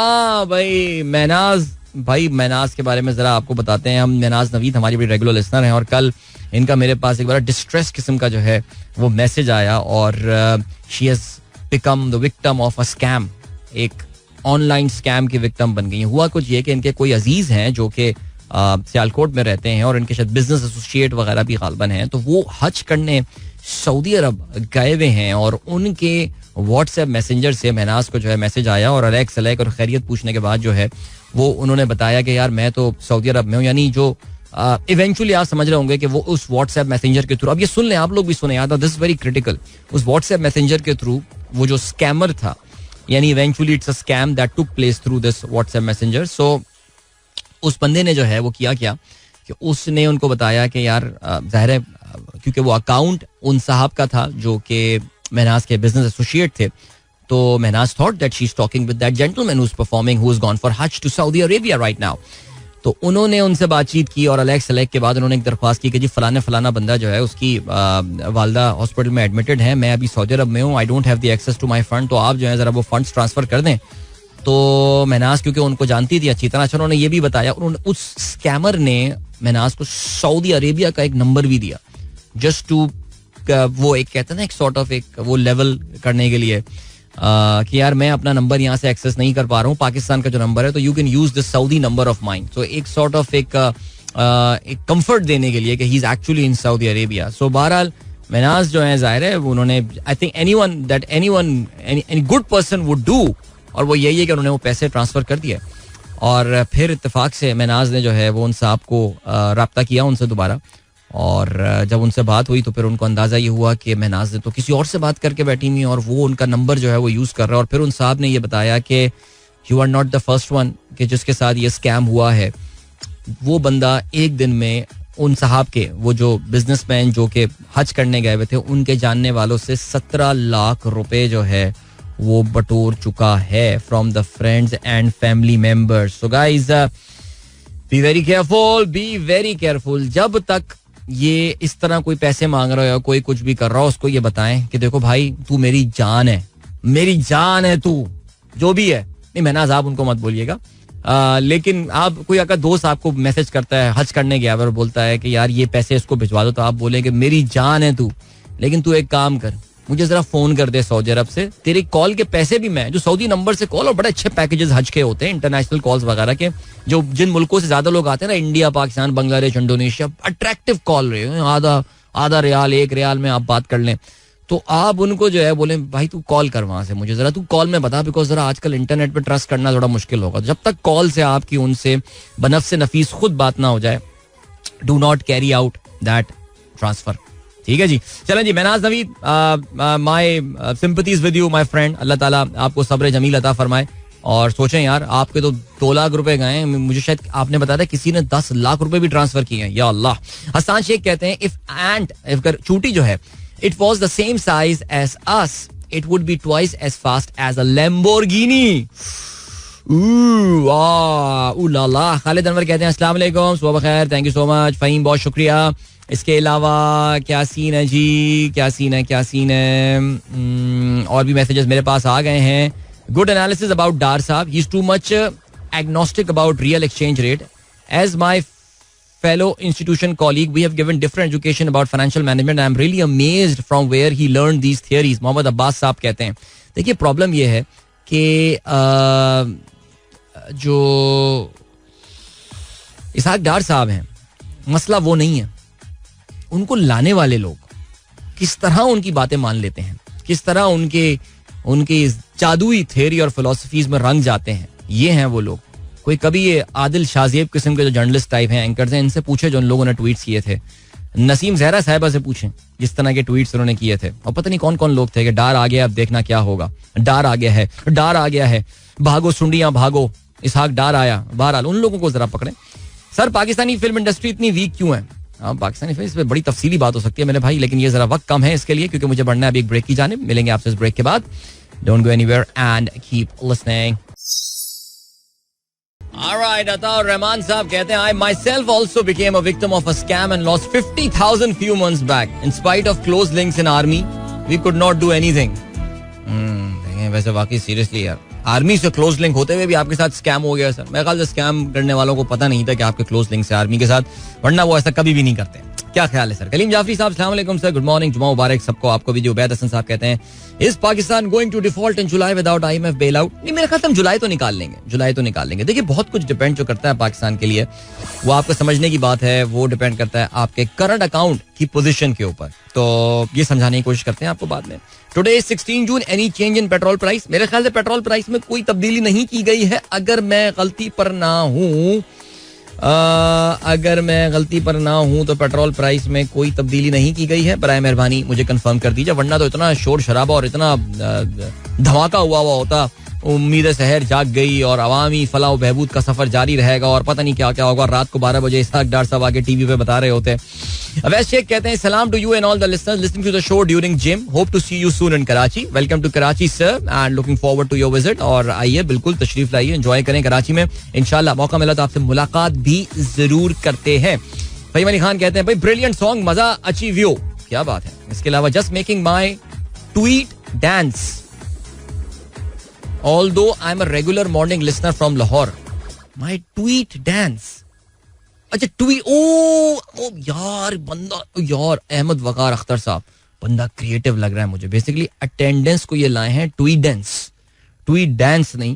भाई महनाज के बारे में जरा आपको बताते हैं हम. महनाज नवीद हमारी बड़ी रेगुलर लिसनर हैं और कल इनका मेरे पास एक बड़ा डिस्ट्रेस किस्म का जो है वो मैसेज आया और she has become the victim of a scam. एक ऑनलाइन स्कैम की विक्टिम बन गई. हुआ कुछ ये कि इनके कोई अजीज हैं जो कि सियालकोट में रहते हैं और इनके शायद बिजनेस एसोसिएट वगैरह भी गालबन हैं, तो वो हज करने सऊदी अरब गए हुए हैं और उनके व्हाट्सएप मैसेंजर से महनाज को जो है मैसेज आया और अलैक और खैरियत पूछने के बाद जो है वो उन्होंने बताया कि यार मैं तो सऊदी अरब में हूँ. यानी जो इवेंचुअली आप समझ रहे होंगे कि वो उस व्हाट्सएप मैसेंजर के थ्रू, अब ये सुन लें, आप लोग भी सुने, याद, दिस वेरी क्रिटिकल. उस व्हाट्सएप मैसेंजर के थ्रू वो जो स्कैमर था, यानी eventually it's a scam that took place through this WhatsApp messenger. So उस बंदे ने जो है वो किया क्या कि उसने उनको बताया कि यार जाहिर है क्योंकि वो अकाउंट उन साहब का था जो कि महनाज के बिजनेस एसोसिएट थे, तो Mahnaz thought that she is talking with that gentleman who is performing, who is gone for हज to Saudi Arabia right now. तो उन्होंने उनसे बातचीत की और अलग सलेक के बाद उन्होंने एक दरख्वास्त की कि जी फलाना बंदा जो है उसकी वालदा हॉस्पिटल में एडमिटेड है, मैं अभी सऊदी अरब में हूँ, I don't have the access to my fund, तो आप जो है जरा वो फंड्स ट्रांसफर कर दें. तो महनाज क्योंकि उनको जानती थी अच्छी तरह, उन्होंने ये भी बताया, उस स्कैमर ने महनाज को सऊदी अरेबिया का एक नंबर भी दिया जस्ट टू वो एक कहते हैं ना एक सॉर्ट ऑफ एक वो लेवल करने के लिए कि यार मैं अपना नंबर यहाँ से एक्सेस नहीं कर पा रहा हूँ, पाकिस्तान का जो नंबर है, तो you can use this Saudi number of mine. तो एक सॉर्ट ऑफ एक कंफर्ट देने के लिए कि he is actually in Saudi Arabia. So बहरहाल महनाज जो है जाहिर है उन्होंने I think any good person would do, और वो यही है कि उन्होंने वो पैसे ट्रांसफर कर दिए. और फिर इत्तेफाक से महनाज ने जो है वो उन साहब को रब्ता किया उनसे दोबारा, और जब उनसे बात हुई तो फिर उनको अंदाज़ा ये हुआ कि महनाज ने तो किसी और से बात करके बैठी हुई और वो उनका नंबर जो है वो यूज़ कर रहा है. और फिर उन साहब ने ये बताया कि you are not the first one कि जिसके साथ ये स्कैम हुआ है. वो बंदा एक दिन में उन साहब के वो जो बिजनेसमैन जो कि हज करने गए हुए थे उनके जानने वालों से 17 लाख रुपए जो है वो बटोर चुका है from the friends and family members. So guys be very careful. जब तक ये इस तरह कोई पैसे मांग रहा हो या कोई कुछ भी कर रहा हो उसको ये बताएं कि देखो भाई तू मेरी जान है तू जो भी है. नहीं महनाज आप उनको मत बोलिएगा, लेकिन आप कोई अगर दोस्त आपको मैसेज करता है हज करने गया और बोलता है कि यार ये पैसे इसको भिजवा दो, तो आप बोले कि मेरी जान है तू, लेकिन तू एक काम कर, मुझे जरा फोन कर दे सऊदी अरब से, तेरी कॉल के पैसे भी मैं, जो सऊदी नंबर से कॉल, और बड़े अच्छे पैकेजेस हज के होते हैं इंटरनेशनल कॉल्स वगैरह के, जो जिन मुल्कों से ज्यादा लोग आते हैं ना, India, Pakistan, Bangladesh, Indonesia, attractive call रहे हैं, आधा रियाल 1 रियाल में आप बात कर लें, तो आप उनको जो है बोले भाई तू कॉल कर वहां से, मुझे जरा तू कॉल में बता, बिकॉज जरा आजकल इंटरनेट पे ट्रस्ट करना थोड़ा मुश्किल होगा. जब तक कॉल से आपकी उनसे बनफ से नफीस खुद बात ना हो जाए, do not carry out that transfer. ठीक है जी. चलें जी, Mahnaz Naveed, my sympathies with you my friend. अल्लाह ताला आपको सब्र जमील अता फरमाए. और सोचें यार, आपके तो 2 लाख रुपए गए हैं. मुझे शायद आपने बताया था किसी ने 10 लाख रुपए भी ट्रांसफर किए हैं. या अल्लाह. हसन शेख कहते हैं इफ चूटी जो है, it was the same size as us, it would be twice as fast as a Lamborghini. Khalid Anwar कहते हैं अस्सलाम वालेकुम, सुबह बखैर, thank you so much. Faheem बहुत शुक्रिया. इसके अलावा क्या सीन है जी, क्या सीन है. और भी मैसेजेस मेरे पास आ गए हैं. Good analysis about Dar sahab, he is too much agnostic about real exchange rate. As my fellow institution colleague, we have given different education about financial management. I am really amazed from where he learned these theories. Mohammad Abbas sahab कहते हैं, देखिए problem यह है कि जो इसहाक डार साहब हैं, मसला वो नहीं है. उनको लाने वाले लोग किस तरह उनकी बातें मान लेते हैं, किस तरह उनके जादुई थ्योरी और फिलॉसफीज में रंग जाते हैं, ये हैं वो लोग. कोई कभी ये आदिल शाज़ेब किस्म के जो जर्नलिस्ट टाइप हैं, एंकर्स हैं, इनसे पूछे जो उन लोगों ने ट्वीट्स किए थे. नसीम जहरा साहिबा से पूछें जिस तरह के ट्वीट्स उन्होंने किए थे. और पता नहीं कौन कौन लोग थे कि डार आ गया, अब देखना क्या होगा, डार आ गया है, भागो सुंडियां भागो, इसहाक डार आया. बहरहाल उन लोगों को जरा पकड़ें. सर पाकिस्तानी फिल्म इंडस्ट्री इतनी वीक क्यों है? पाकिस्तानी फिल्म, इस पर बड़ी तफसीली बात हो सकती है मेरे भाई, लेकिन ये जरा वक्त कम है इसके लिए, क्योंकि मुझे बढ़ना है अभी एक ब्रेक की जानिब. मिलेंगे आपसे इस ब्रेक के बाद. Don't go anywhere and keep listening. Alright, Ataur Rahman साहब कहते हैं, I myself also became a victim of a scam and lost 50,000 few months back. In spite of close links in army, we could not do anything. वैसे वाकई seriously यार, army से close link होते हुए भी आपके साथ स्कैम हो गया सर. मेरे ख्याल से स्कैम करने वालों को पता नहीं था कि आपके क्लोज लिंक से आर्मी के साथ, वरना वो ऐसा कभी भी नहीं करते. क्या ख्याल है सर? कलीम जाफरी साहब अस्सलाम वालेकुम सर, गुड मॉर्निंग, जुमा मुबारक सबको. आपको भी जो उबैद हसन साहब कहते हैं, is Pakistan going to default in July without IMF bail out? नहीं, मेरे ख्याल से हम जुलाई तो निकाल लेंगे. देखिए बहुत कुछ डिपेंड जो करता है पाकिस्तान के लिए, वो आपको समझने की बात है, वो डिपेंड करता है आपके करंट अकाउंट की पोजीशन के ऊपर. तो ये समझाने की कोशिश करते हैं आपको बाद में. Today 16 June, any change in petrol price? मेरे ख्याल से पेट्रोल प्राइस में कोई तब्दीली नहीं की गई है, अगर मैं गलती पर ना हूं तो पेट्रोल प्राइस में कोई तब्दीली नहीं की गई है. बराए मेहरबानी मुझे कंफर्म कर दीजिए, वरना तो इतना शोर शराबा और इतना धमाका हुआ होता. उम्मीद सहर जाग गई और अवामी फलाह बहबूद का सफर जारी रहेगा और पता नहीं क्या क्या होगा. रात को 12 बजे इसहाक डार साहब आके टीवी पे बता रहे होते. अवैस शेख कहते हैं, सलाम to you and all the listeners listening to the show during gym. Hope to see you soon in Karachi. Welcome to Karachi sir and looking forward to your visit. और आइए, बिल्कुल तशरीफ लाइए, एंजॉय करें कराची में. इंशाल्लाह मौका मिला तो आपसे मुलाकात भी जरूर करते हैं. फहीम अली खान कहते हैं, भाई ब्रिलियंट सॉन्ग, मजा अचीव यू. क्या बात है. इसके अलावा just making my tweet dance although I'm a regular morning listener from Lahore. My tweet dance. अच्छा ट्वीट, ओ यार बंदा, यार अहमद वकार अख्तर साहब, बंदा क्रिएटिव लग रहा है मुझे. बेसिकली अटेंडेंस को ये लाए हैं ट्वीट डांस नहीं,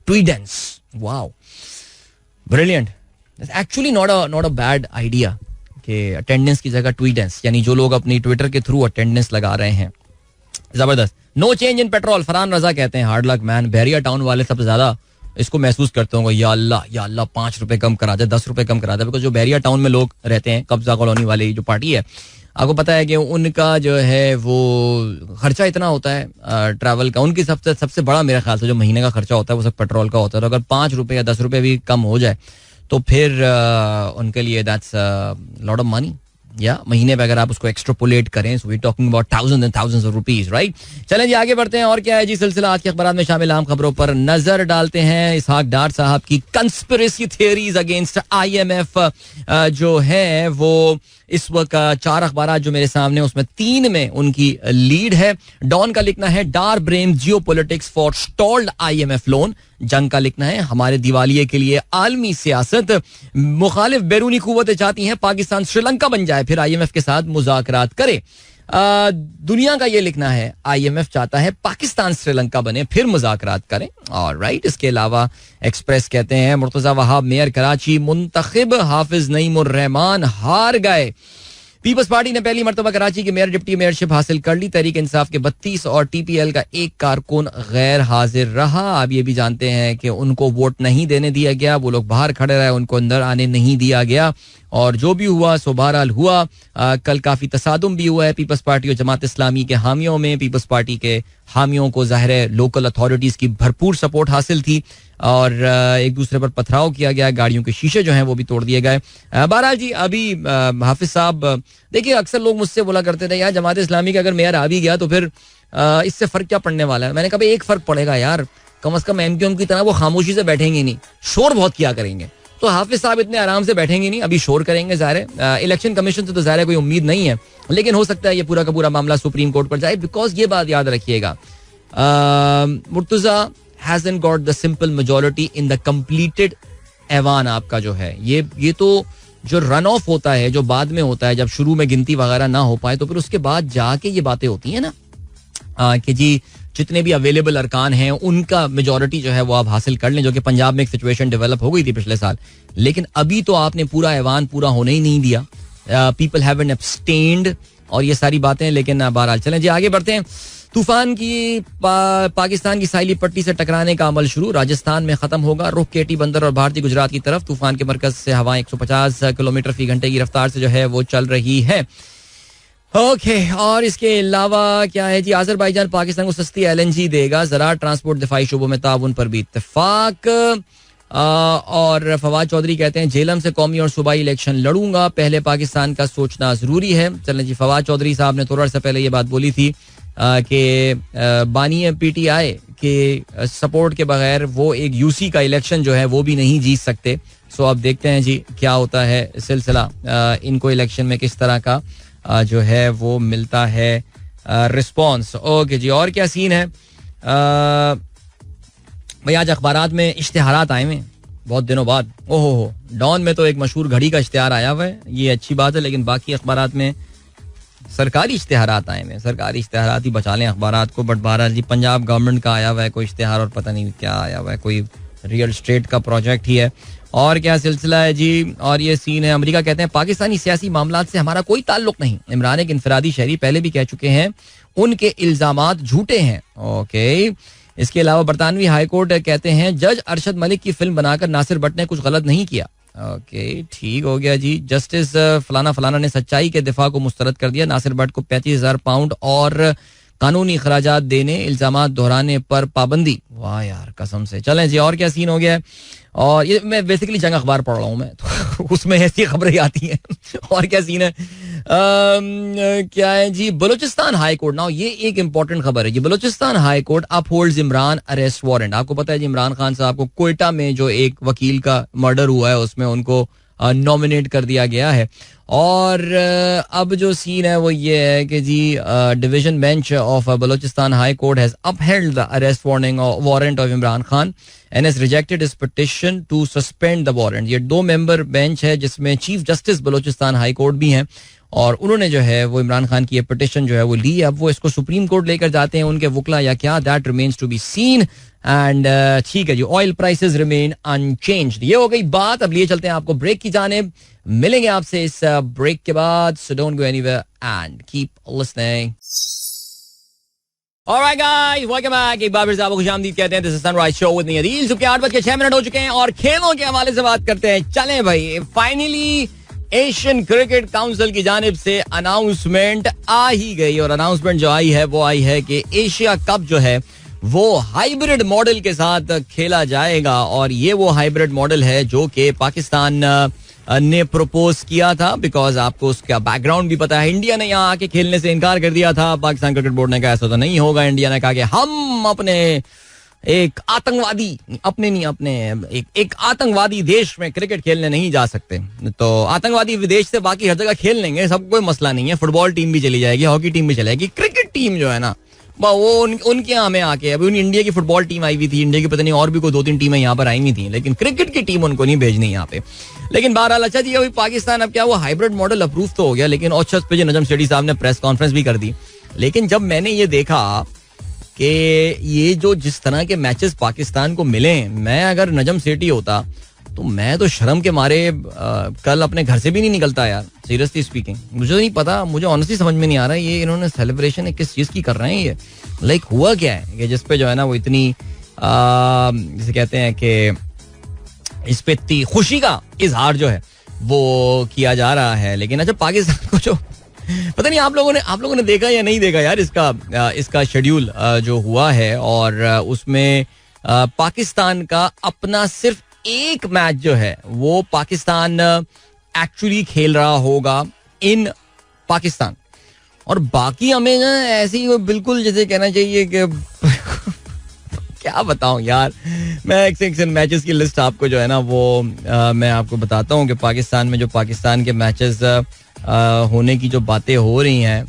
tweet dance. Wow, brilliant. Actually not a bad idea कि अटेंडेंस की जगह ट्वीट डांस, यानी जो लोग अपनी ट्विटर के थ्रू अटेंडेंस लगा रहे हैं. जबरदस्त. No change in petrol, Farhan Raza कहते हैं, hard luck man. Bahria town वाले सबसे ज्यादा इसको महसूस करते होंगे, या अल्लाह 5 रुपए कम करा दे, 10 रुपए कम करा दे. बिकॉज जो बहरिया टाउन में लोग रहते हैं, कब्जा कॉलोनी वाली जो पार्टी है, आपको पता है कि उनका जो है वो खर्चा इतना होता है ट्रैवल का. उनकी सबसे बड़ा मेरे ख्याल से जो महीने का खर्चा होता है वो सब पेट्रोल का होता है. तो अगर 5 रुपए या 10 रुपए भी कम हो जाए तो फिर उनके लिए दैट्स लॉट ऑफ मनी. या महीने पे अगर आप उसको एक्सट्रापोलेट करें, so we talking about thousands and thousands of rupees, right. चलें जी आगे बढ़ते हैं. और क्या है जी सिलसिला, आज के अखबार में शामिल अहम खबरों पर नजर डालते हैं. इसहाक डार साहब की कंस्पिरेसी थियरीज अगेंस्ट IMF जो है वो इस वक्त 4 अखबार जो मेरे सामने, उसमें 3 में उनकी लीड है. डॉन का लिखना है, Dar blames geopolitics for stalled IMF लोन. जंग का लिखना है, हमारे दिवालिये के लिए आलमी सियासत. मुखालिफ बैरूनी कुव्वतें चाहती हैं पाकिस्तान श्रीलंका बन जाए, फिर IMF के साथ मुज़ाकरात करे. दुनिया का ये लिखना है, IMF चाहता है पाकिस्तान श्रीलंका बने, फिर मुज़ाकरात करें. और राइट, इसके अलावा एक्सप्रेस कहते हैं, मुर्तज़ा वहाब मेयर कराची मुंतखब, हाफिज नईमुर रहमान हार गए. पीपल्स पार्टी ने पहली मर्तबा कराची की मेयर डिप्टी मेयरशिप हासिल कर ली. तहरीक इंसाफ के 32 और TPL का एक कारकुन गैर हाजिर रहा. आप ये भी जानते हैं कि उनको वोट नहीं देने दिया गया, वो लोग बाहर खड़े रहे, उनको अंदर आने नहीं दिया गया. और जो भी हुआ सो बहरहाल हुआ. कल काफी तसादुम भी हुआ है पीपल्स पार्टी और जमात इस्लामी के हामियों में. पीपल्स पार्टी के हामियों को ज़ाहिर है लोकल अथॉरिटीज की भरपूर सपोर्ट हासिल थी और एक दूसरे पर पथराव किया गया. गाड़ियों के शीशे जो हैं वो भी तोड़ दिए गए. बहरहाल जी अभी हाफिज साहब, देखिए अक्सर लोग मुझसे बोला करते थे यार जमात इस्लामी का अगर मेयर आ भी गया तो फिर इससे फर्क क्या पड़ने वाला है. मैंने कहा एक फर्क पड़ेगा यार, कम से कम MQM की तरह वो खामोशी से बैठेंगे नहीं, शोर बहुत किया करेंगे. तो हाफिज साहब इतने आराम से बैठेंगे नहीं, अभी शोर करेंगे. ज़ाहिर है इलेक्शन कमीशन से तो ज़ाहिर है कोई उम्मीद नहीं है, लेकिन हो सकता है ये पूरा का पूरा मामला सुप्रीम कोर्ट पर जाए. बिकॉज ये बात याद रखिएगा, Murtaza hasn't got the simple majority in the completed ऐवान. आपका जो है ये तो जो रन ऑफ होता है, जो बाद में होता है, जब शुरू में गिनती वगैरह ना हो पाए तो फिर उसके बाद जाके ये बातें होती है ना कि जी जितने भी अवेलेबल अरकान हैं उनका मेजॉरिटी जो है वो आप हासिल कर लें, जो कि पंजाब में एक सिचुएशन डेवलप हो गई थी पिछले साल. लेकिन अभी तो आपने पूरा ऐवान पूरा होने ही नहीं दिया. पीपल हैवंट एब्स्टेन्ड और ये सारी बातें. लेकिन बहरहाल चलें जी आगे बढ़ते हैं. तूफान की पाकिस्तान की साहिली पट्टी से टकराने का अमल शुरू. राजस्थान में खत्म होगा. रुख केटी बंदर और भारतीय गुजरात की तरफ. तूफान के मरकज से हवाएं 150 किलोमीटर फी घंटे की रफ्तार से जो है वो चल रही है. ओके और इसके अलावा क्या है जी, अजरबैजान पाकिस्तान को सस्ती LNG देगा. ज़राअत ट्रांसपोर्ट दिफाई शुबों में ताउन पर भी इत्तेफाक. और फवाद चौधरी कहते हैं जेलम से कौमी और सूबाई इलेक्शन लड़ूंगा, पहले पाकिस्तान का सोचना जरूरी है. चलें जी, फवाद चौधरी साहब ने थोड़ा सा पहले ये बात बोली थी कि बानी PTI के सपोर्ट के बगैर वो एक UC का इलेक्शन जो है वो भी नहीं जीत सकते. सो अब देखते हैं जी क्या होता है सिलसिला. इनको इलेक्शन में किस तरह का जो है वो मिलता है रिस्पॉन्स. ओके जी, और क्या सीन है भाई. आज अखबारात में इश्तिहारात आए हुए बहुत दिनों बाद. ओहो, डॉन में तो एक मशहूर घड़ी का इश्तिहार आया हुआ है, ये अच्छी बात है. लेकिन बाकी अखबारात में सरकारी इश्तिहारात आए हैं. सरकारी इश्तिहारात ही बचा लें अखबारात को. बट बहरहाल जी पंजाब गवर्नमेंट का आया हुआ है कोई इश्तिहार और पता नहीं क्या आया हुआ है, कोई रियल स्टेट का प्रोजेक्ट ही है. और क्या सिलसिला है जी, और ये सीन है. अमेरिका कहते हैं पाकिस्तानी सियासी मामलात से हमारा कोई ताल्लुक नहीं. इमरान एक इनफरादी शहरी पहले भी कह चुके हैं उनके इल्जामात झूठे हैं. ओके. इसके अलावा बरतानवी हाईकोर्ट कहते हैं जज अरशद मलिक की फिल्म बनाकर नासिर भट्ट ने कुछ गलत नहीं किया. ओके ठीक हो गया जी. जस्टिस फलाना फलाना ने सच्चाई के दिफा को मुस्तरद कर दिया. नासिर भट्ट को 35,000 पाउंड और कानूनी खराजात देने, इल्जामात दोहराने पर पाबंदी. वाह यार कसम से. चलें जी, और क्या सीन हो गया है. और ये मैं बेसिकली जंग अखबार पढ़ रहा हूँ मैं तो उसमें ऐसी खबरें आती हैं. और क्या सीन है क्या है जी, बलूचिस्तान हाई कोर्ट. नाउ ये एक इंपॉर्टेंट खबर है जी. Balochistan high court upholds Imran arrest warrant. आपको पता है जी इमरान खान साहब को कोयटा में जो एक वकील का मर्डर हुआ है उसमें उनको नॉमिनेट कर दिया गया है. और अब जो सीन है वो ये है कि जी division bench of Balochistan high court has upheld the arrest warrant of Imran Khan and has rejected his petition to suspend the warrant. ये 2 मेंबर बेंच है जिसमें chief justice Balochistan high court भी हैं और उन्होंने जो है वो इमरान खान की ये पिटिशन जो है वो ली. अब वो इसको सुप्रीम कोर्ट लेकर जाते हैं उनके वकला या क्या, that remains to be seen. And ठीक है जी, ऑयल प्राइसेस रिमेन अनचेंज्ड. ये हो गई बात. अब लिए चलते हैं आपको ब्रेक की जानिब. मिलेंगे आपसे इस ब्रेक के बाद. So don't go anywhere and keep listening. Alright guys, welcome back. एक बार फिर से आपको खुशामदीद कहते हैं. This is Sunrise Show with me Adeel. सुबह के 8:06 हो चुके हैं और खेलों के हवाले से बात करते हैं. चलें भाई, फाइनली एशियन क्रिकेट काउंसिल की जानिब से अनाउंसमेंट आ ही गई. और अनाउंसमेंट जो आई है वो आई है कि एशिया कप जो है वो हाइब्रिड मॉडल के साथ खेला जाएगा. और ये वो हाइब्रिड मॉडल है जो कि पाकिस्तान ने प्रपोज किया था. बिकॉज आपको उसका बैकग्राउंड भी पता है. इंडिया ने यहाँ आके खेलने से इनकार कर दिया था. पाकिस्तान क्रिकेट बोर्ड ने कहा ऐसा तो नहीं होगा. इंडिया ने कहा कि हम अपने एक आतंकवादी एक आतंकवादी देश में क्रिकेट खेलने नहीं जा सकते. तो आतंकवादी विदेश से बाकी हर जगह खेल लेंगे, सब कोई मसला नहीं है. फुटबॉल टीम भी चली जाएगी, हॉकी टीम भी चलेगी. क्रिकेट टीम जो है ना वो उनके यहाँ में आके, अभी इंडिया की फुटबॉल टीम आई हुई थी, इंडिया की पता नहीं और भी कोई 2-3 टीमें यहाँ पर आई हुई थी, लेकिन क्रिकेट की टीम उनको नहीं भेजनी यहाँ पे. लेकिन बहरहाल अच्छा जी, अभी पाकिस्तान अब क्या वो हाइब्रिड मॉडल अप्रूव तो हो गया. लेकिन औचस पे नजम सेठी साहब ने प्रेस कॉन्फ्रेंस भी कर दी. लेकिन जब मैंने ये देखा कि ये जो जिस तरह के मैचेस पाकिस्तान को मिले, मैं अगर नजम सेठी होता तो मैं तो शर्म के मारे कल अपने घर से भी नहीं निकलता यार, सीरियसली स्पीकिंग. मुझे नहीं पता, मुझे ऑनेस्टली समझ में नहीं आ रहा है ये इन्होंने सेलिब्रेशन किस चीज़ की कर रहे हैं. ये लाइक हुआ क्या है कि जिसपे जो है ना वो इतनी जिसे कहते हैं कि इस पे इतनी खुशी का इजहार जो है वो किया जा रहा है. लेकिन अच्छा, पाकिस्तान को जो पता नहीं आप लोगों ने देखा या नहीं देखा यार इसका शेड्यूल जो हुआ है, और उसमें पाकिस्तान का अपना सिर्फ एक मैच जो है वो पाकिस्तान एक्चुअली खेल रहा होगा इन पाकिस्तान, और बाकी हमें ना ऐसे ही बिल्कुल जैसे कहना चाहिए कि क्या बताऊं यार. मैं एक मैचेस की लिस्ट आपको जो है ना वो मैं आपको बताता हूं कि पाकिस्तान में जो पाकिस्तान के मैचेस होने की जो बातें हो रही हैं.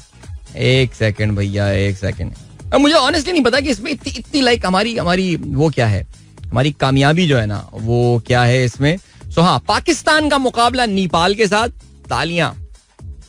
एक सेकंड भैया, एक सेकंड. मुझे ऑनेस्टली नहीं पता कि इसमें इतनी लाइक हमारी वो क्या है, हमारी कामयाबी जो है ना वो क्या है इसमें. सो हाँ, पाकिस्तान का मुकाबला नेपाल के साथ, तालियां.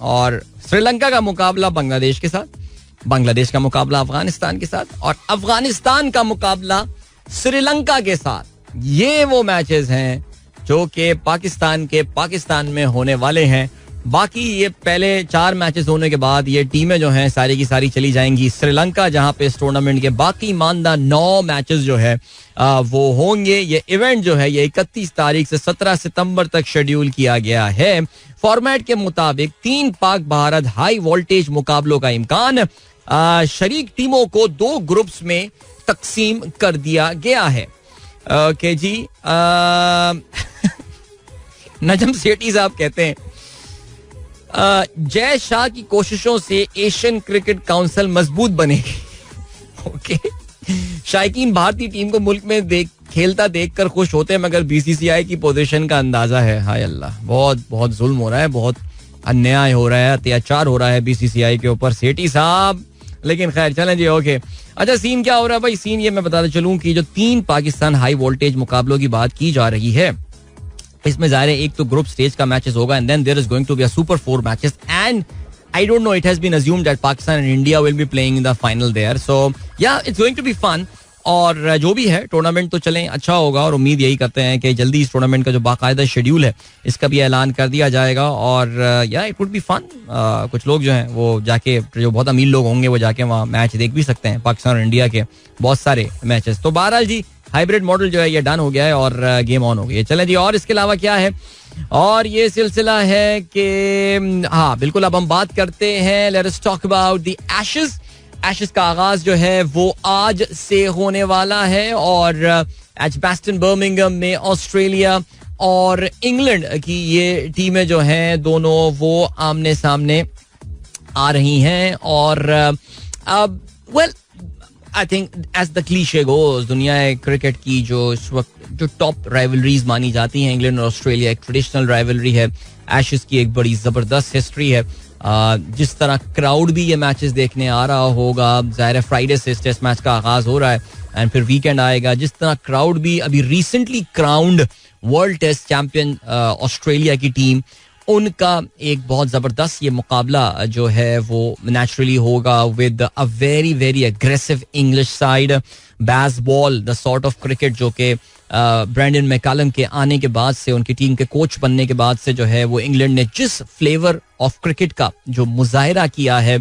और श्रीलंका का मुकाबला बांग्लादेश के साथ, बांग्लादेश का मुकाबला अफगानिस्तान के साथ, और अफगानिस्तान का मुकाबला श्रीलंका के साथ. ये वो मैचेस हैं जो कि पाकिस्तान में होने वाले हैं. बाकी ये पहले 4 मैचेस होने के बाद ये टीमें जो हैं सारी की सारी चली जाएंगी श्रीलंका, जहां पे इस टूर्नामेंट के बाकी मानदा 9 मैचेस जो है वो होंगे. ये इवेंट जो है ये 31 तारीख से 17 सितंबर तक शेड्यूल किया गया है. फॉर्मेट के मुताबिक 3 पाक भारत हाई वोल्टेज मुकाबलों का इम्कान. शरीक टीमों को 2 ग्रुप्स में तकसीम कर दिया गया है. ओके जी. नजम सेठी साहब कहते हैं जय शाह की कोशिशों से एशियन क्रिकेट काउंसिल मजबूत बनेगी. ओके. शायकीन भारतीय टीम को मुल्क में खेलता देखकर खुश होते हैं, मगर बीसीसीआई की पोजीशन का अंदाजा है. हाय अल्लाह, बहुत बहुत जुल्म हो रहा है, बहुत अन्याय हो रहा है, अत्याचार हो रहा है बीसीसीआई के ऊपर सेठी साहब. लेकिन खैर चलें जी. ओके. अच्छा, सीन क्या हो रहा है भाई? सीन ये मैं बताता चलूं कि जो 3 पाकिस्तान हाई वोल्टेज मुकाबलों की बात की जा रही है, इसमें ज़ाहिर है एक तो ग्रुप स्टेज का मैचेस होगा, and then there is going to be a super 4 matches, and I don't know, it has been assumed that Pakistan and India will be playing in the final there. So yeah, it's going to be fun. और जो भी है tournament तो चलें अच्छा होगा, और उम्मीद यही करते हैं कि जल्दी इस टूर्नामेंट का जो बाकायदा शेड्यूल है इसका भी ऐलान कर दिया जाएगा. और या इट वुड बी फन. कुछ लोग जो हैं वो जाके, जो बहुत अमीर लोग होंगे वो जाके वहाँ मैच देख भी सकते हैं, पाकिस्तान और इंडिया के बहुत सारे मैचेस. तो बहरहाल जी, हाइब्रिड मॉडल जो है ये डन हो गया है और गेम ऑन हो गई है. चलें जी. और इसके अलावा क्या है, और ये सिलसिला है कि हाँ बिल्कुल, अब हम बात करते हैं, let us talk about the ashes. Ashes का आगाज जो है वो आज से होने वाला है, और एजबैस्टन बर्मिंघम में ऑस्ट्रेलिया और इंग्लैंड की ये टीमें जो हैं दोनों वो आमने सामने आ रही हैं. और अब well, I think as the cliche goes, दुनिया क्रिकेट की जो इस वक्त जो टॉप राइवलरीज मानी जाती हैं, इंग्लैंड और ऑस्ट्रेलिया एक ट्रेडिशनल राइवलरी है. एशेस की एक बड़ी जबरदस्त हिस्ट्री है. जिस तरह क्राउड भी ये मैचेस देखने आ रहा होगा, ज़ाहिर है फ्राइडे से इस टेस्ट मैच का आगाज हो रहा है एंड फिर वीकेंड आएगा. जिस तरह क्राउड भी अभी recently crowned world test champion Australia की टीम, उनका एक बहुत जबरदस्त ये मुकाबला जो है वो नेचुरली होगा with a very very aggressive English side. Baseball, the sort of cricket जो कि ब्रैंडन मैकलम के आने के बाद से, उनकी टीम के कोच बनने के बाद से जो है वो इंग्लैंड ने जिस फ्लेवर ऑफ क्रिकेट का जो मुजाहिरा किया है,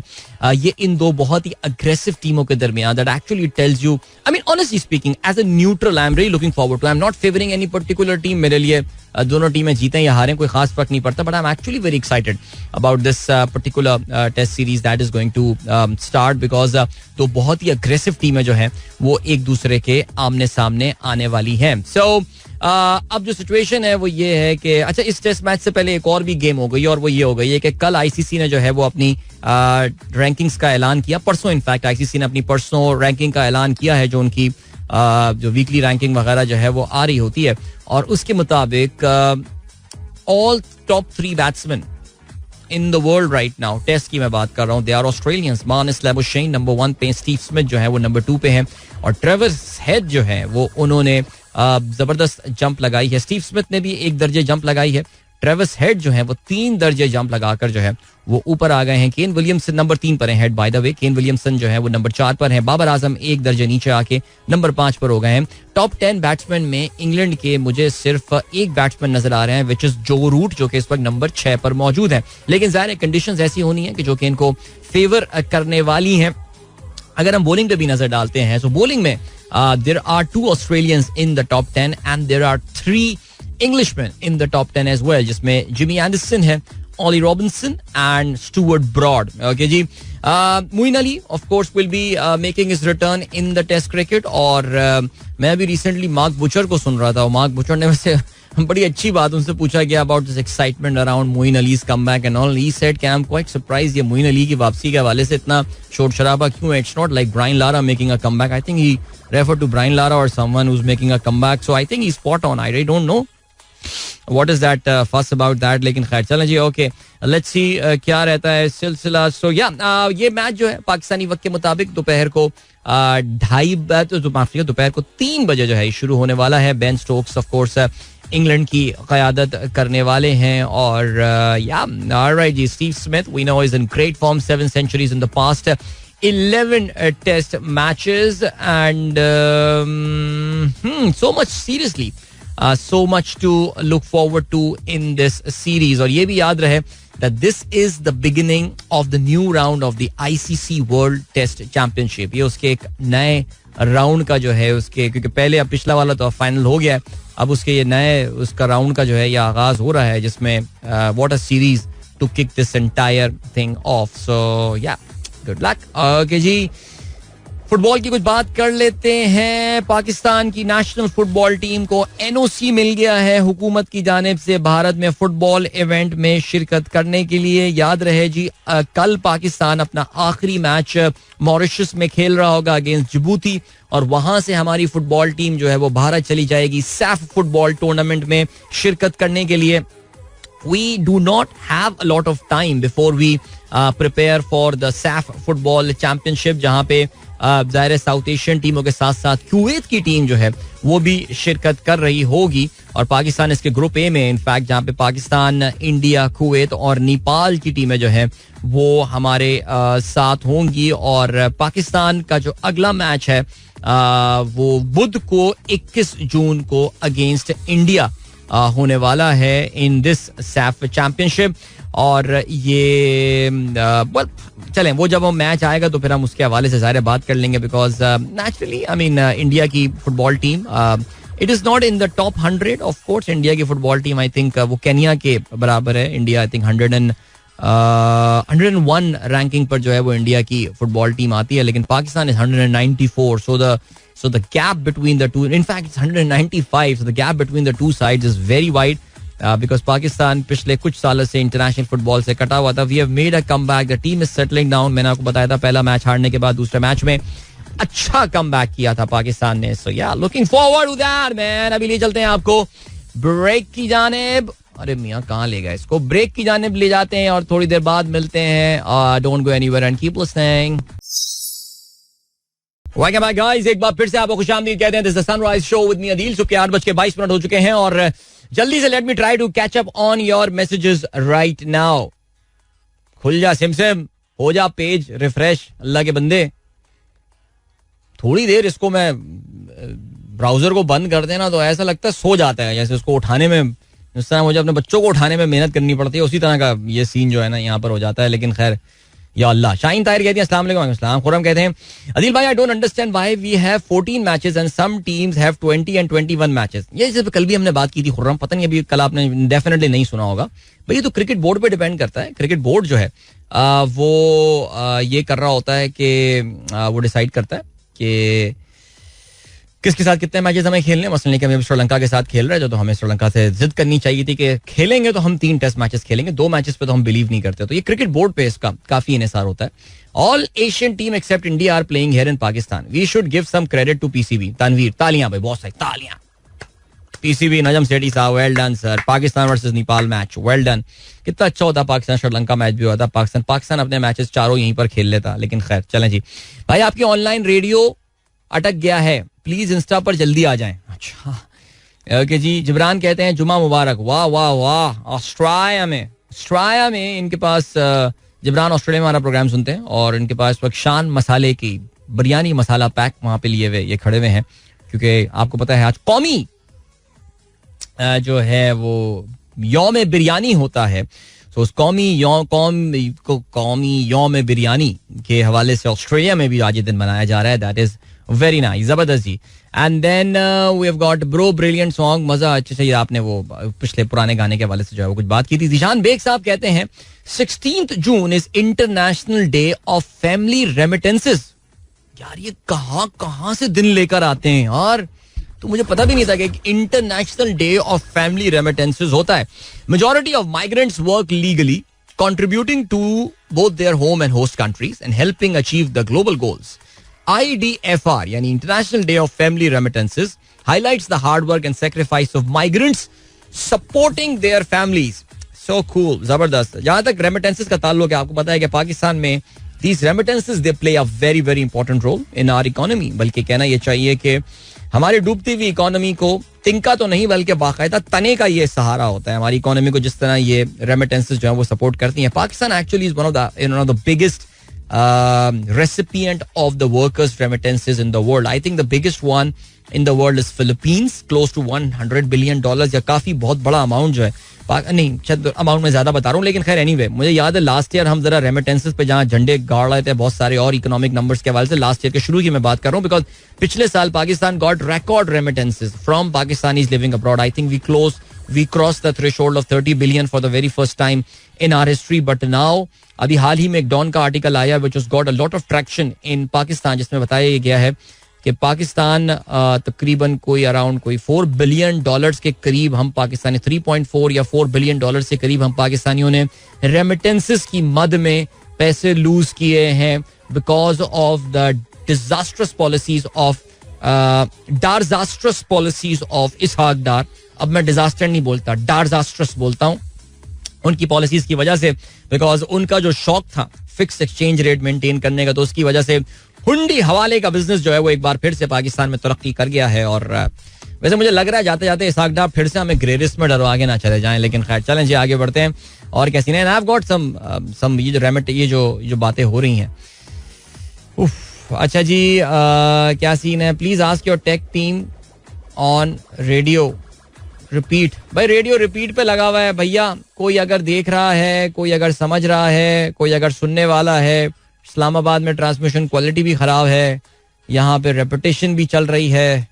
ये इन दो बहुत ही अग्रेसिव टीमों के दरमियान, that actually tells you, I mean honestly speaking, as a neutral I am really looking forward to, I am not favouring any particular team. मेरे लिए दोनों टीमें जीतें या हारें कोई खास फर्क नहीं पड़ता, but I am actually very excited about this particular test series that is going to start, because तो बहुत ही अग्रेसिव टीमें जो हैं वो एक दूसरे के आमने सामने आने वाली हैं. सो अब जो सिचुएशन है वो ये है कि अच्छा, इस टेस्ट मैच से पहले एक और भी गेम हो गई, और वो ये हो गई है कि कल आईसीसी ने जो है वो अपनी रैंकिंग्स का ऐलान किया. परसों इनफैक्ट आईसीसी ने अपनी परसों रैंकिंग का ऐलान किया है, जो उनकी जो वीकली रैंकिंग वगैरह जो है वो आ रही होती है, और उसके मुताबिक all top 3 batsmen in the world right now, test की मैं बात कर रहा हूँ, they are Australians. Marnus Labuschagne number 1 पे, स्टीव स्मिथ जो है वो नंबर 2 पे हैं, और ट्रेविस हेड जो है वो उन्होंने जबरदस्त जंप लगाई है. स्टीव स्मिथ ने भी एक दर्जे जंप लगाई है. ट्रेविस हेड जो है वो 3 दर्जे जंप लगाकर जो है वो ऊपर आ गए हैं. केन विलियमसन नंबर 3 पर है head by the way. Kane Williamson जो है वो नंबर 4 पर है. बाबर आजम 1 दर्जे नीचे आके नंबर 5 पर हो गए हैं. टॉप 10 बैट्समैन में इंग्लैंड के मुझे सिर्फ एक बैट्समैन नजर आ रहे हैं, विच इज जो रूट, जो कि इस वक्त नंबर 6 पर मौजूद है. लेकिन ज़ाहिर कंडीशंस ऐसी होनी है कि जो कि इनको फेवर करने वाली हैं. अगर हम बॉलिंग पे भी नजर डालते हैं, तो बॉलिंग में there are 2 Australians in the top 10 and there are 3 Englishmen in the top 10 as well, जिसमें जिमी एंडरसन है, Ollie Robinson and Stuart Broad. Okay जी. Moeen Ali of course will be making his return in the test cricket. और मैं अभी recently mark butcher को सुन रहा था. Mark butcher ने वैसे बड़ी अच्छी बात उनसे पूछा गया about this excitement around Moeen Ali's comeback and all. He said कि आई एम क्वाइट सरप्राइज्ड ये मोइन अली की वापसी के हवाले से इतना शोर शराबा क्यों है. It's not like Brian Lara making a comeback. I think he refer to Brian Lara और someone who is making a comeback. So I think he spot on. I don't know what is that fuss about that. लेकिन खैर चलें जी. Okay let's see क्या रहता है सिलसिला. सो या ये मैच जो है पाकिस्तानी वक्त के मुताबिक दोपहर को 3 बजे जो है शुरू होने वाला है. Ben Stokes of course England की क़यादत करने वाले हैं. और या ऑलराइट जी. Steve Smith we know is in great form, 7 centuries in the past, 11 test matches and so much seriously. So much to look forward to in this series. और ये भी याद रहे that this is the beginning of the new round of the ICC World Test Championship. ये उसके एक नए round का जो है उसके, क्योंकि पहले अब पिछला वाला तो फाइनल हो गया है, अब उसके ये नए उसका राउंड का जो है ये आगाज हो रहा है, जिसमें what a series to kick this entire thing off. So yeah, good luck. Okay ji. Football की कुछ बात कर लेते हैं. पाकिस्तान की नेशनल फुटबॉल टीम को एनओसी मिल गया है हुकूमत की जानिब से भारत में फुटबॉल इवेंट में शिरकत करने के लिए. याद रहे जी, कल पाकिस्तान अपना आखिरी मैच मॉरिशस में खेल रहा होगा अगेंस्ट जिबूती, और वहां से हमारी फुटबॉल टीम जो है वो भारत चली जाएगी सैफ फुटबॉल टूर्नामेंट में शिरकत करने के लिए. We do not have a lot of time before we prepare for the SAF football championship, जहाँ पे ज़ाहिर साउथ एशियन टीमों के साथ साथ कुवैत की टीम जो है वो भी शिरकत कर रही होगी. और पाकिस्तान इसके ग्रुप ए में, इनफैक्ट जहाँ पे पाकिस्तान, इंडिया, कुवैत और नेपाल की टीमें जो है वो हमारे साथ होंगी. और पाकिस्तान का जो अगला मैच है वो बुध को 21 जून को अगेंस्ट इंडिया होने वाला है इन दिस सैफ चैंपियनशिप. और ये चलें, वो जब वो मैच आएगा तो फिर हम उसके हवाले से ज़ाहिर बात कर लेंगे, because naturally I mean India की football team it is not in the top 100. Of course India की फुटबॉल टीम आई थिंक वो केनिया के बराबर है. इंडिया आई थिंक 101 रैंकिंग पर जो है वो इंडिया की फुटबॉल टीम आती है, लेकिन Pakistan is 194. So the gap between the two, in fact, it's 195. So the gap between the two sides is very wide because Pakistan पिछले कुछ सालों से इंटरनेशनल फुटबॉल से कटा हुआ था. We have made a comeback. The team is settling down. मैंने आपको बताया था पहला मैच हारने के बाद दूसरे मैच में अच्छा कमबैक किया था पाकिस्तान ने. So yeah, looking forward to that, man. अभी ले चलते हैं आपको ब्रेक की जानिब. अरे मियाँ कहाँ ले गए इसको? ब्रेक की जानिब ले जाते हैं और थोड़ी देर बाद मिलते हैं. Don't go anywhere and keep listening. Welcome back guys, एक बार फिर से आपको खुशामदीद कहते हैं. This is the Sunrise Show with me Adil. सुबह के 8:22 हो चुके हैं और जल्दी से let me try to catch up on your messages right now. खुल जा सिमसिम, हो जा पेज रिफ्रेश. अल्लाह के बंदे थोड़ी देर इसको मैं ब्राउजर को बंद कर देना तो ऐसा लगता है सो जाता है, जैसे उसको उठाने में, जिस तरह मुझे अपने बच्चों को उठाने में मेहनत करनी पड़ती है, उसी तरह का ये सीन जो है ना यहाँ पर हो जाता है. लेकिन खैर या अल्लाह. शाहीन ताहिर कहती है अस्सलाम वालेकुम. अस्सलाम. खुरम कहते हैं अदिल भाई, I don't understand why we have 14 matches and some teams have 20 and 21 matches. ये जैसे कल भी हमने बात की थी खुर्रम, पता नहीं अभी कल आपने डेफिनेटली नहीं सुना होगा भाई. ये तो क्रिकेट बोर्ड पे डिपेंड करता है. क्रिकेट बोर्ड जो है वो ये कर रहा होता है कि वो डिसाइड करता है कि किसके साथ कितने मैचेस हमें खेलने. मसलन कि हम श्रीलंका के साथ खेल रहे हैं, तो हमें श्रीलंका से जिद करनी चाहिए थी कि खेलेंगे तो हम 3 टेस्ट मैचेस खेलेंगे, 2 मैचेस पे तो हम बिलीव नहीं करते. तो ये क्रिकेट बोर्ड पे इसका काफी इन्हिसार होता है. All Asian team except India are playing here in Pakistan. We should give some credit to PCB. Tanveer, तालियां भाई, बहुत सारी तालियां. पीसीबी, नजम सेठी साहब, well done sir. Pakistan versus Nepal match, well done. कितना अच्छा होता. पाकिस्तान श्रीलंका मैच भी हुआ था. पाकिस्तान अपने मैचेस चारों यहीं पर खेल लेता. लेकिन खैर चलें जी. भाई आपकी ऑनलाइन रेडियो अटक गया है, प्लीज इंस्टा पर जल्दी आ जाएं. अच्छा, कि जी जिब्रान कहते हैं जुमा मुबारक. वाह वाह वाह. ऑस्ट्रेलिया में इनके पास जिब्रान ऑस्ट्रेलिया में हमारा प्रोग्राम सुनते हैं और इनके पास वक्त शान मसाले की बिरयानी मसाला पैक वहाँ पे लिए हुए ये खड़े हुए हैं, क्योंकि आपको पता है आज कौमी जो है वो यौम बिरयानी होता है. तो उस कौमी यौम बिरयानी के हवाले से ऑस्ट्रेलिया में भी आज ये दिन मनाया जा रहा है. दैट इज वेरी नाइस, जबरदस्त जी. And then we have got bro brilliant song. मजा अच्छे से आपने वो पिछले पुराने गाने के हवाले से जो है वो कुछ बात की थी. जीशान बेग साहब कहते हैं 16 June is international day of family remittances. यार ये कहाँ से दिन लेकर आते हैं यार, तो मुझे पता भी नहीं था कि international day of family remittances होता है. Majority of migrants work legally, contributing to both their home and host countries and helping achieve the global goals. IDFR यानी International Day of Family Remittances highlights the hard work and sacrifice of migrants supporting their families. So cool, जबरदस्त. जहां तक remittances का ताल्लुक है, आपको पता है कि पाकिस्तान में these remittances they play a very very important role in our economy. बल्कि कहना ये चाहिए कि हमारी डूबती हुई इकोनॉमी को तिनका तो नहीं बल्कि बाकायदा तने का ये सहारा होता है हमारी इकोनॉमी को, जिस तरह ये रेमिटेंसेस जो है वो सपोर्ट करती हैं. Pakistan actually is one of the biggest recipient of the workers remittances in the world. I think the biggest one in the world is Philippines, close to $100 billion. या काफी बहुत बड़ा अमाउंट जो है, नहीं शायद अमाउंट में ज्यादा बता रहा हूँ, लेकिन खैर एनीवे मुझे याद है लास्ट ईयर हम जरा रेमिटेंसेस पे जहाँ झंडे गाड़ रहे थे बहुत सारे और इकोनॉमिक नंबर्स के हवाले से, लास्ट ईयर के शुरू की मैं बात कर रहा हूँ, बिकॉज पिछले साल Pakistan got record remittances from Pakistanis living abroad. I think we crossed the threshold of 30 billion for the very first time in our history. But now अभी हाल ही में एक डॉन का आर्टिकल आया which has got a lot of traction in Pakistan, जिसमें बताया गया है कि पाकिस्तान तकरीबन कोई अराउंड कोई $4 बिलियन के करीब हम पाकिस्तानी 3.4 या $4 बिलियन के करीब हम पाकिस्तानियों ने रेमिटेंसेस की मद में पैसे लूज किए हैं because of the disastrous policies of policies of Ishaq Dar. अब मैं डिजास्टर नहीं बोलता, डार्जास्ट्रस बोलता हूं. उनकी पॉलिसीज की वजह से, बिकॉज उनका जो शौक था फिक्स एक्सचेंज रेट मेंटेन करने का, तो उसकी वजह से हुंडी हवाले का बिजनेस जो है वो एक बार फिर से पाकिस्तान में तरक्की कर गया है. और वैसे मुझे लग रहा है जाते जाते इसहाक डार फिर से हमें ग्रेरिस में डरवा के ना चले जाएं, लेकिन खैर चलें जी आगे बढ़ते हैं. और कैसी नहीं, आई हैव गॉट सम ये जो बातें हो रही हैं. अच्छा जी, क्या सीन है? Please ask your tech team on radio repeat. भाई रेडियो रिपीट पे लगा हुआ है भैया. कोई अगर देख रहा है, कोई अगर समझ रहा है, कोई अगर सुनने वाला है. इस्लामाबाद में ट्रांसमिशन क्वालिटी भी खराब है, यहाँ पे रेपिटेशन भी चल रही है.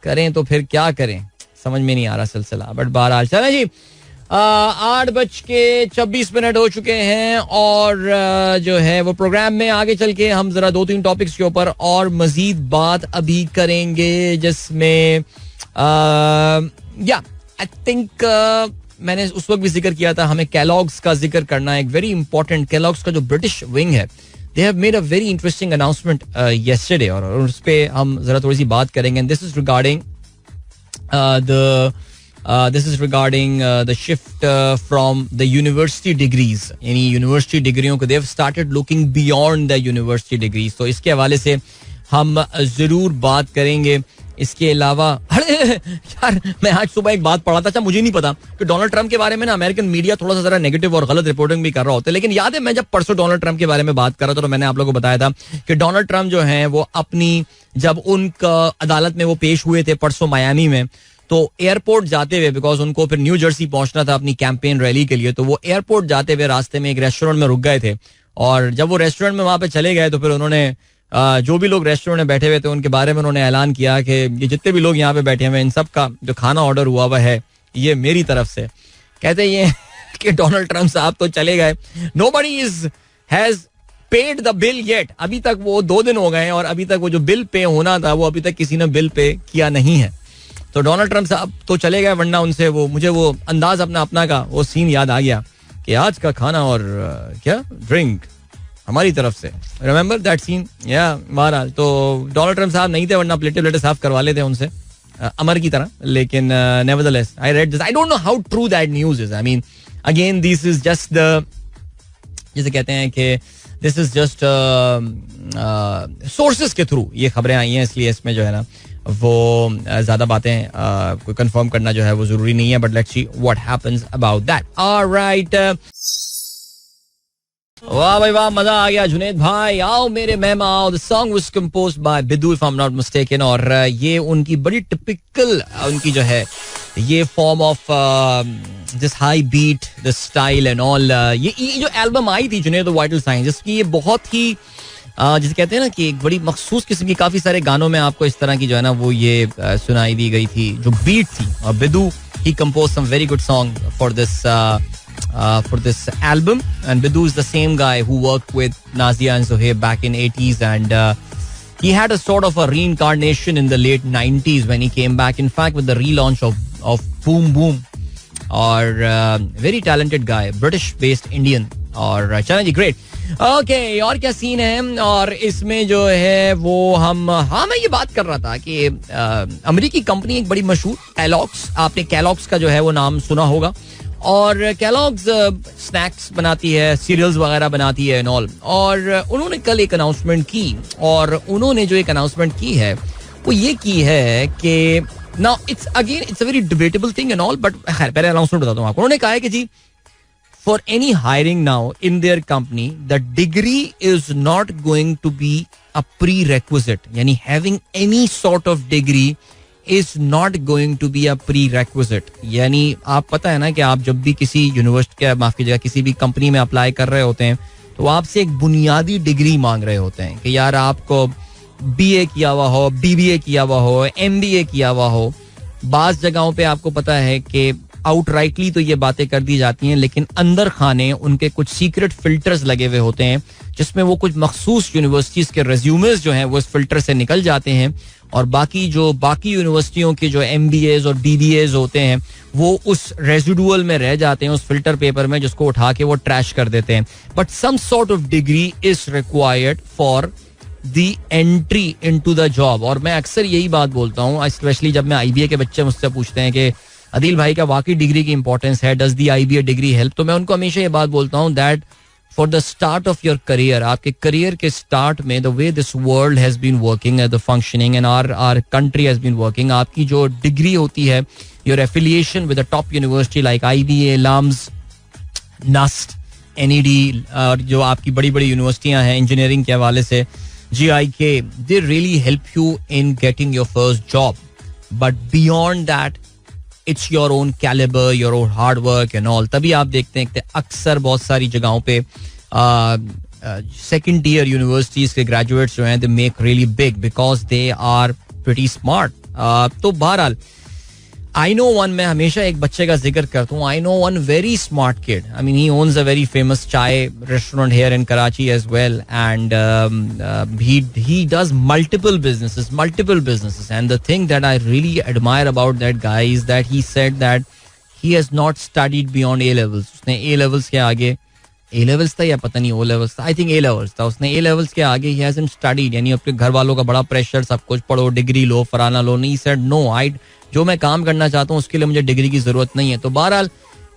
करें तो फिर क्या करें, समझ में नहीं आ रहा सिलसिला. बट बहरहाल चलें जी. 8:26 हो चुके हैं और जो है वो प्रोग्राम में आगे चल के हम जरा 2-3 टॉपिक्स के ऊपर और मजीद बात अभी करेंगे, जिसमें आई थिंक मैंने उस वक्त भी जिक्र किया था हमें कैलॉग्स का जिक्र करना है. एक वेरी इंपॉर्टेंट कैलॉग्स का जो ब्रिटिश विंग है, they have made a very interesting announcement yesterday और उस पे हम जरा थोड़ी सी बात करेंगे. This is regarding the shift from the university degrees, यानी यूनिवर्सिटी डिग्रियों को they have started looking beyond the university degrees. तो इसके हवाले से हम जरूर बात करेंगे. इसके अलावा यार मैं आज सुबह एक बात पढ़ा था, अच्छा मुझे नहीं पता कि डोनाल्ड ट्रंप के बारे में ना अमेरिकन मीडिया थोड़ा सा जरा नेगेटिव और गलत रिपोर्टिंग भी कर रहा होता है. लेकिन याद है मैं जब परसों डोनाल्ड ट्रंप के बारे में बात कर रहा था तो मैंने आप लोगों को बताया था कि डोनाल्ड ट्रंप जो है वो अपनी, जब उनका अदालत में वो पेश हुए थे परसों मायामी में, तो एयरपोर्ट जाते हुए, बिकॉज उनको फिर न्यू जर्सी पहुंचना था अपनी कैंपेन रैली के लिए, तो वो एयरपोर्ट जाते हुए रास्ते में एक रेस्टोरेंट में रुक गए थे. और जब वो रेस्टोरेंट में वहां पे चले गए तो फिर उन्होंने जो भी लोग रेस्टोरेंट में बैठे हुए थे उनके बारे में उन्होंने ऐलान किया कि ये जितने भी लोग यहाँ पे बैठे हुए इन सब का जो खाना ऑर्डर हुआ हुआ है ये मेरी तरफ से. कहते ये कि डोनाल्ड ट्रंप साहब तो चले गए, nobody has paid the bill yet. अभी तक वो 2 दिन हो गए और अभी तक वो जो बिल पे होना था वो अभी तक किसी ने बिल पे किया नहीं है. तो डोनाल्ड ट्रंप साहब तो चले गए, वरना उनसे वो मुझे वो अंदाज अपना का वो सीन याद आ गया कि आज का खाना और क्या ड्रिंक हमारी तरफ से. Remember that scene? या बहरहाल तो डोनाल्ड ट्रंप साहब नहीं थे, वरना प्लेटे साफ करवा लेते उनसे अमर की तरह. लेकिन nevertheless I read this, I don't know how true that news is. I mean again this is just the, जैसे कहते हैं कि दिस इज जस्ट सोर्सेस के थ्रू ये खबरें आई हैं, इसलिए इसमें जो है ना वो ज़्यादा बातें कोई कंफर्म करना जो है वो ज़रूरी नहीं है, but let's see what happens about that. Alright, वाह भाई वाह, मजा आ गया जुनेद भाई, आओ मेरे मेहमान आओ. The song was composed by Bidu if I am not mistaken, और ये उनकी बड़ी टिपिकल उनकी जो है ये form of this high beat, the style and all. ये जो एल्बम आई थी जुनेद द वाइटल साइंस, जिसकी ये बहुत ही जिसे कहते हैं ना कि एक बड़ी मखसूस किस्म की, काफी सारे गानों में आपको इस तरह की जो है ना वो ये सुनाई दी गई थी जो बीट थी. और Bidu he compose some very good song for this album, and Bidu is the same guy who worked with Nazia and Zohaib back in 80s, and he had a sort of a reincarnation in the late 90s when he came back, in fact with the relaunch of Boom Boom. और very talented guy, British based Indian. और चलें जी, great. Okay, और क्या scene है. और इसमें जो है वो मैं ये बात कर रहा था कि अमेरिकी कंपनी एक बड़ी मशहूर Kellogg's, आपने Kellogg's का जो है वो नाम सुना होगा, और Kellogg's स्नैक्स बनाती है, सीरियल्स वगैरह बनाती है एंड ऑल. और उन्होंने कल एक अनाउंसमेंट की, और उन्होंने जो एक अनाउंसमेंट की है वो ये की है कि now it's a very debatable thing and all, but खैर पहले अनाउंसमेंट बताता हूँ आपको. उन्होंने कहा है कि जी for any hiring now in their company the degree is not going to be a prerequisite, यानी having any sort of degree is not going to be a prerequisite. यानी आप पता है ना कि आप जब भी किसी यूनिवर्सिटी के, माफ कीजिएगा, किसी भी कंपनी में अप्लाई कर रहे होते हैं तो आपसे एक बुनियादी डिग्री मांग रहे होते हैं कि यार आपको बीए किया हुआ हो, बीबीए किया हुआ हो, एमबीए किया हुआ हो. बाज़ जगहों पे आपको पता है कि आउटराइटली तो ये बातें कर दी जाती हैं, लेकिन अंदर खाने उनके कुछ सीक्रेट फिल्टर्स लगे हुए होते हैं जिसमें वो कुछ मखसूस यूनिवर्सिटीज़ के रेज्यूमेस जो हैं वो इस फिल्टर से निकल जाते हैं, और बाकी यूनिवर्सिटियों के जो एमबीएज और बीबीएज होते हैं वो उस रेजिडुअल में रह जाते हैं, उस फिल्टर पेपर में, जिसको उठा के वो ट्रैश कर देते हैं. But some sort of degree is required for the entry into the job. और मैं अक्सर यही बात बोलता हूँ, स्पेशली जब मैं आईबीए के बच्चे मुझसे पूछते हैं कि अदील भाई क्या वाकई डिग्री की इंपॉर्टेंस है, does the IBA degree help, तो मैं उनको हमेशा ये बात बोलता हूँ that for the start of your career, आपके करियर के स्टार्ट में the way this world has been working the functioning and our country has been working, आपकी जो डिग्री होती है, your affiliation with a top university like IBA, LUMS, NUST, NED, और जो आपकी बड़ी बड़ी यूनिवर्सिटियां हैं इंजीनियरिंग के हवाले से, GIK, they really help you in getting your first job. But beyond that it's your own calibre, your own hard work and all. तभी आप देखते हैं कि अक्सर बहुत सारी जगहों पे सेकंड ईयर यूनिवर्सिटीज के ग्रेजुएट्स जो हैं they make really big because they are pretty smart. तो बहरहाल आई नो वन, मैं हमेशा एक बच्चे का जिक्र करता हूँ, I know one very smart kid. I mean he owns a very famous chai restaurant here in Karachi as well, and he does multiple businesses, and the thing that I really admire about that guy is that he said that he has not studied beyond A levels. उसने A levels के आगे, A levels था या पता नहीं O levels था, I think A levels था, उसने A levels के आगे he hasn't studied, यानी अपने घर वालों का बड़ा प्रेशर, सब कुछ पढ़ो, डिग्री लो, फराना लो, नहीं. said no, जो मैं काम करना चाहता हूँ उसके लिए मुझे डिग्री की जरूरत नहीं है. तो बहरहाल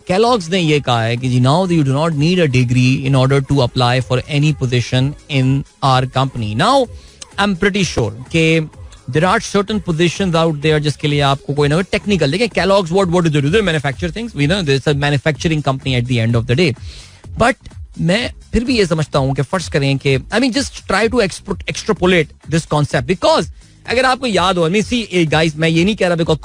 Kellogg's ने ये कहा है कि जी now you do not need a degree in order to apply for any position in our company. Now I am pretty sure कि there are certain positions out there जिसके लिए आपको कोई ना कोई टेक्निकल, देखिए Kellogg's what do they manufacture things, we know this is a manufacturing company at the end of the day. But मैं फिर भी ये समझता हूँ कि फर्ज करें कि I mean just try to extrapolate this concept, because अगर आपको याद हो, सी गाइस, मैं ये नहीं कह रहा because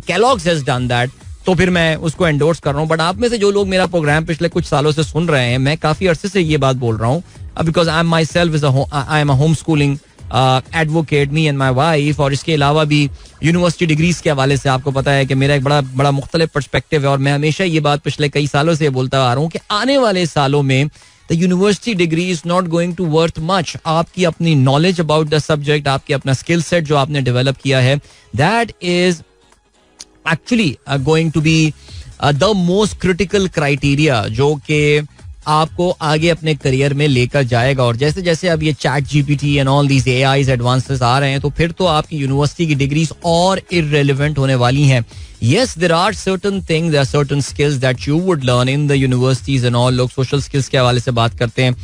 Kellogg's has done that तो फिर मैं उसको एंडोर्स कर रहा हूँ. बट आप में से जो लोग मेरा प्रोग्राम पिछले कुछ सालों से सुन रहे हैं, मैं काफी अरसे से ये बात बोल रहा हूँ, because I am my self I am a home schooling advocate, me and my wife. और इसके अलावा भी यूनिवर्सिटी डिग्रीज के हवाले से आपको पता है कि मेरा एक बड़ा मुख्तलिफ पर्सपेक्टिव है, और मैं हमेशा ये बात पिछले कई सालों से बोलता आ रहा हूँ कि आने वाले सालों में the university degree is not going to worth much. आपकी अपनी नॉलेज अबाउट द सब्जेक्ट, आपकी अपना स्किल सेट जो आपने डेवलप किया है, that is actually going to be the most critical criteria जो कि आपको आगे अपने करियर में लेकर जाएगा. और जैसे जैसे अब ये chat GPT and all these AIs advances आ रहे हैं, तो फिर तो आपकी यूनिवर्सिटी की डिग्रीज और इररिलेवेंट होने वाली हैं. Yes, there are certain things, there are certain skills that you would learn in the universities and all. लोग सोशल स्किल्स के हवाले से बात करते हैं.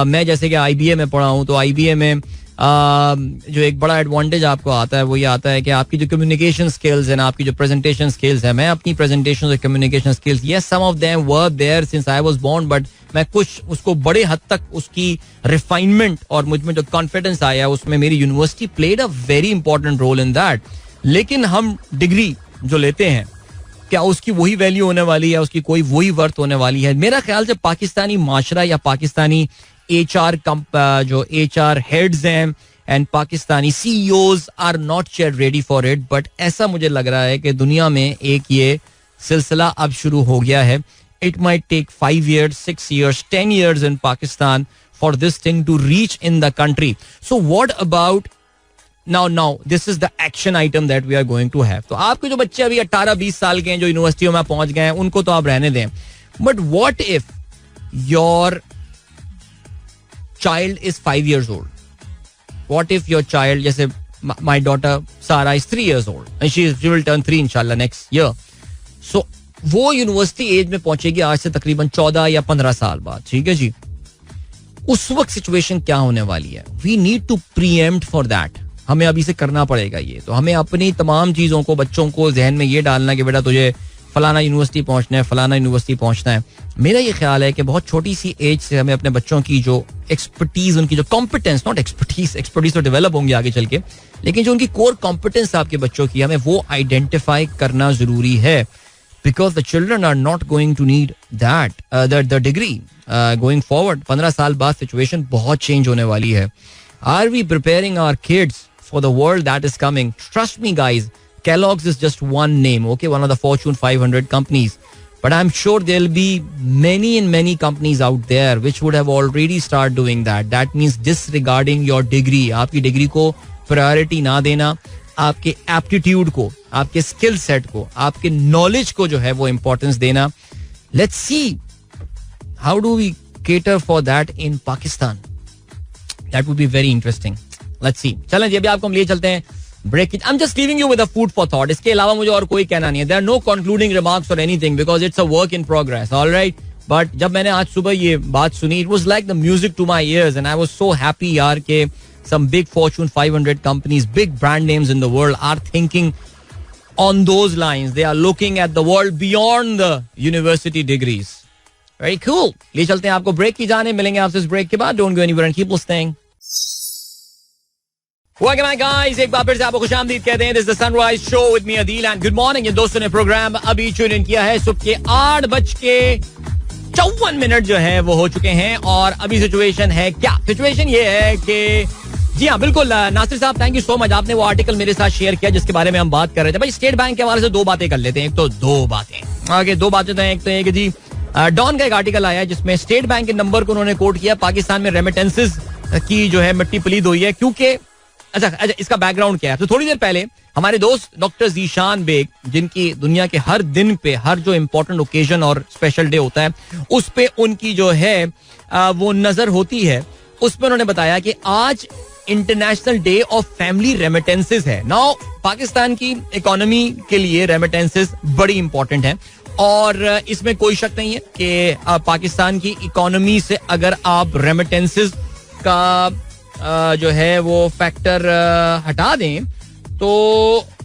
मैं जैसे कि आईबीए में पढ़ा हूँ, तो आईबीए में जो एक बड़ा एडवांटेज आपको आता है वो ये आता है कि आपकी जो कम्युनिकेशन स्किल्स है ना, आपकी जो प्रेजेंटेशन स्किल्स है, मैं अपनी प्रेजेंटेशन और communication skills, yes some of them were there since I was born, but मैं कुछ उसको बड़े हद तक उसकी रिफाइनमेंट और मुझ में जो कॉन्फिडेंस आया उसमें मेरी university played a very important role in that. लेकिन हम डिग्री जो लेते हैं, क्या उसकी वही वैल्यू होने वाली है, उसकी कोई वही वर्थ होने वाली है? मेरा ख्याल से पाकिस्तानी माशरा या पाकिस्तानी HR जो HR हेड्स हैं एंड Pakistani CEOs are not yet ready for it. But ऐसा मुझे लग रहा है कि दुनिया में एक ये सिलसिला अब शुरू हो गया है. It might take 5 years, 6 years, 10 years in Pakistan for this thing to reach in the country. So what about now this is the action item that we are going to have. तो आपके जो बच्चे अभी 18-20 साल के हैं जो यूनिवर्सिटियों में पहुंच गए हैं उनको तो आप रहने दें. But what if your child is 5 years old? What if your child, जैसे my daughter Sara is 3 years old and she will turn 3 inshallah next year. So वो यूनिवर्सिटी एज में पहुंचेगी आज से तकरीबन 14 या 15 साल बाद. ठीक है जी. उस वक्त सिचुएशन क्या होने वाली है? We need to preempt for that. हमें अभी से करना पड़ेगा ये. तो हमें अपनी तमाम चीजों को, बच्चों को जहन में ये डालना कि बेटा तुझे फलाना यूनिवर्सिटी पहुंचना है, फलाना यूनिवर्सिटी पहुंचना है. मेरा ये ख्याल है कि बहुत छोटी सी एज से हमें अपने बच्चों की जो एक्सपर्टीज, उनकी जो कॉम्पिटेंस, नॉट एक्सपर्टीज तो डेवलप होंगे आगे चल के, लेकिन जो उनकी कोर कॉम्पिटेंस आपके बच्चों की, हमें वो आइडेंटिफाई करना जरूरी है. Because the children are not going to need that the degree going forward. 15 साल बाद सिचुएशन बहुत चेंज होने वाली है. Are we preparing our kids for the world that is coming? Trust me guys, Kellogg's is just one name, okay, one of the Fortune 500 companies, but I'm sure there'll be many companies out there which would have already started doing that. That means disregarding your degree. आपकी degree को priority ना देना, आपके aptitude को, आपके skill set को, आपके knowledge को जो है वो इंपॉर्टेंस देना. Let's see how do we cater for that in Pakistan. That would be very interesting. Let's see. चलें जी, अभी आपको हम लिए चलते हैं break. I'm just leaving you with a food for thought. इसके अलावा मुझे और कोई कहना नहीं है. There are no concluding remarks or anything because it's a work in progress. All right. But जब मैंने आज सुबह ये बात सुनी, it was like the music to my ears and I was so happy यार कि some big Fortune 500 companies, big brand names in the world are thinking on those lines. They are looking at the world beyond the university degrees. Very cool. लिए चलते हैं आपको break की जाने. मिलेंगे आपसे इस ब्रेक के बाद. Don't go anywhere and keep listening. Welcome back guys, एक बार फिर से आपको खुशामदीद कहते हैं. This is the Sunrise Show with me Adil and good morning. ये दोस्तों ने प्रोग्राम अभी ट्यून इन किया है. सुबह के 8:54 जो है वो हो चुके हैं और अभी सिचुएशन है क्या? सिचुएशन ये है कि जी हाँ बिल्कुल नासिर साहब, थैंक यू सो मच. आपने वो आर्टिकल मेरे साथ शेयर किया जिसके बारे में हम बात कर रहे थे. भाई स्टेट बैंक के हवाले से 2 बातें कर लेते हैं. एक तो 2 बातें आगे 2 बातें तो एक तो है कि जी डॉन का एक आर्टिकल आया है जिसमें स्टेट बैंक के नंबर को उन्होंने कोट किया. पाकिस्तान में रेमिटेंसेस की जो है मिट्टी पलीद हुई है क्योंकि अच्छा इसका बैकग्राउंड क्या है? तो थोड़ी देर पहले हमारे दोस्त डॉक्टर जीशान बेग, जिनकी दुनिया के हर दिन पे, हर जो इंपॉर्टेंट ओकेजन और स्पेशल डे होता है उस पे उनकी जो है वो नजर होती है, उसमें उन्होंने बताया कि आज international day of family remittances है. नाउ पाकिस्तान की इकोनॉमी के लिए रेमिटेंसेस बड़ी इंपॉर्टेंट है और इसमें कोई शक नहीं है कि पाकिस्तान की इकोनॉमी से अगर आप रेमिटेंसेस का जो है वो फैक्टर हटा दें तो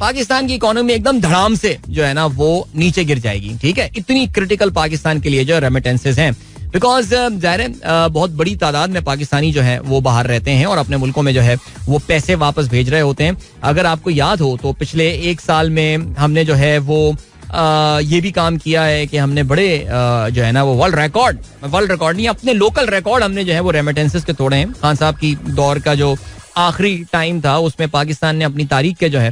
पाकिस्तान की इकोनॉमी एकदम धड़ाम से जो है ना वो नीचे गिर जाएगी. ठीक है, इतनी क्रिटिकल पाकिस्तान के लिए जो रेमिटेंसेस हैं. बिकॉज जाहिर है बहुत बड़ी तादाद में पाकिस्तानी जो है वो बाहर रहते हैं और अपने मुल्कों में जो है वो पैसे वापस भेज रहे होते हैं. अगर आपको याद हो तो पिछले 1 साल में हमने जो है वो ये भी काम किया है कि हमने बड़े जो है ना वो वर्ल्ड रिकॉर्ड नहीं, अपने लोकल रिकॉर्ड हमने जो है वो रेमिटेंसेस के तोड़े हैं. खान साहब की दौर का जो आखिरी टाइम था उसमें पाकिस्तान ने अपनी तारीख के जो है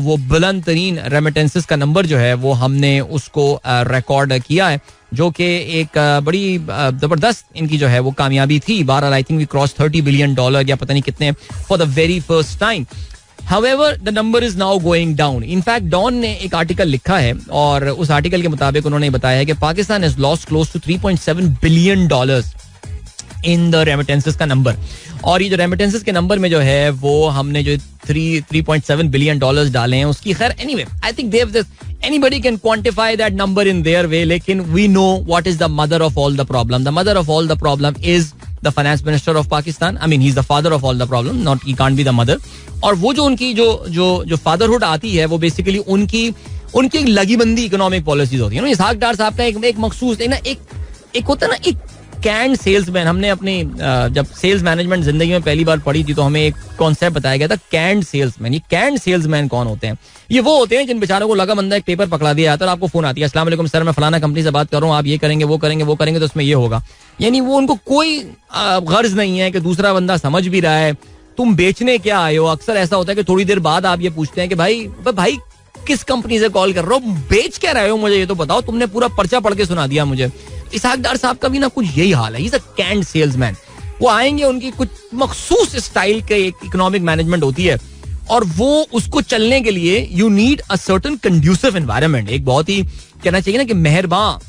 वो बुलंद तरीन रेमिटेंसेस का नंबर जो है वो हमने उसको रिकॉर्ड किया है, जो कि एक बड़ी जबरदस्त इनकी जो है वो कामयाबी थी. 12 I think we cross $30 billion या पता नहीं कितने for the very first time. However, the number is now going down. In fact, Dawn ने एक आर्टिकल लिखा है और उस आर्टिकल के मुताबिक उन्होंने बताया है कि Pakistan has lost close to $3.7 billion in the remittances का नंबर. और ये जो रेमिटेंसेस के नंबर में जो है वो हमने जो 3.7 बिलियन डॉलर्स डाले हैं उसकी खैर anyway I think anybody can quantify that number in their way, लेकिन we know what is the mother of all the problem. The mother of all the problem is the finance minister of Pakistan. I mean he is the father of all the problem, not he can't be the mother. और वो जो उनकी जो fatherhood आती है वो basically उनकी एक लगीबंदी इकोनॉमिक पॉलिसीज होती है. इसहाक डार साहब का एक मखसूस एक होता है ना, एक कैंड सेल्समैन. हमने अपनी जब सेल्स मैनेजमेंट जिंदगी में पहली बार पढ़ी थी तो हमें एक कॉन्सेप्ट बताया गया था, कैंड सेल्समैन. ये कैंड सेल्समैन कौन होते हैं? ये वो होते हैं जिन बेचारों को लगा बंदा एक पेपर पकड़ा दिया जाता है और आपको फोन आती है, अस्सलाम वालेकुम सर, मैं फलाना कंपनी से बात कर रहा हूँ, आप ये करेंगे वो करेंगे तो उसमें ये होगा. यानी वो उनको कोई गर्ज नहीं है कि दूसरा बंदा समझ भी रहा है तुम बेचने क्या आए हो. अक्सर ऐसा होता है कि थोड़ी देर बाद आप ये पूछते हैं कि भाई किस कंपनी से कॉल कर रहे हो, बेच क्या रहे हो, मुझे ये तो बताओ, तुमने पूरा पर्चा पढ़ के सुना दिया मुझे. इसहाक डार साहब का भी ना कुछ यही हाल है. He is a canned salesman. वो आएंगे, उनकी कुछ मखसूस स्टाइल के एक इकोनॉमिक मैनेजमेंट होती है और वो उसको चलने के लिए you need a certain conducive environment. एक बहुत ही कहना चाहिए ना कि मेहरबान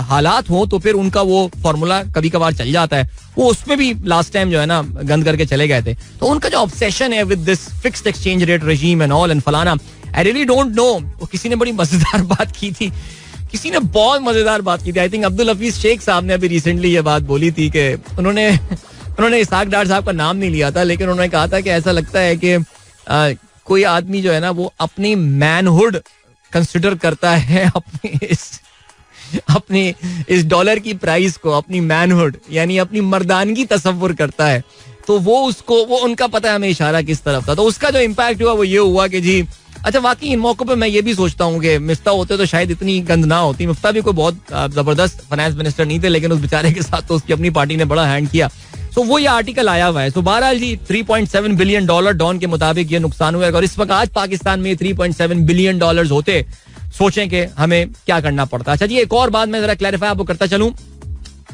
हालात हो तो फिर उनका वो फॉर्मूला कभी कभार चल जाता है. वो उसमें भी लास्ट टाइम जो है ना गंद करके चले गए थे. तो उनका जो ऑब्सेशन है with this fixed exchange rate regime and all and फलाना, आई रियली डोंट नो. किसी ने बड़ी मजेदार बात की थी, किसी ने बहुत मजेदार बात की थी. आई थिंक अब्दुल हफीज शेख साहब ने अभी रिसेंटली ये बात बोली थी कि उन्होंने इसहाक डार साहब का नाम नहीं लिया था, लेकिन उन्होंने कहा था कि ऐसा लगता है कि कोई आदमी जो है ना वो अपनी मैनहुड कंसिडर करता है अपनी इस डॉलर की प्राइस को, अपनी मैनहुड यानी अपनी मर्दानगी तसव्वुर करता है. तो वो उनका पता है हमें इशारा किस तरफ था. तो उसका जो इम्पैक्ट हुआ वो ये हुआ कि जी अच्छा, वाकई इन मौकों पे मैं ये भी सोचता हूँ कि मिफ्ता होते तो शायद इतनी गंद ना होती. मिफ्ता भी कोई बहुत जबरदस्त फाइनेंस मिनिस्टर नहीं थे, लेकिन उस बेचारे के साथ तो उसकी अपनी पार्टी ने बड़ा हैंड किया. सो वो ये आर्टिकल आया हुआ है. सो बहरहाल जी $3.7 बिलियन डॉन के मुताबिक ये नुकसान हुआ है. और इस वक्त आज पाकिस्तान में $3.7 बिलियन होते, सोचें कि हमें क्या करना पड़ता. अच्छा जी, एक और बात मैं जरा क्लैरिफाई आपको करता चलूं.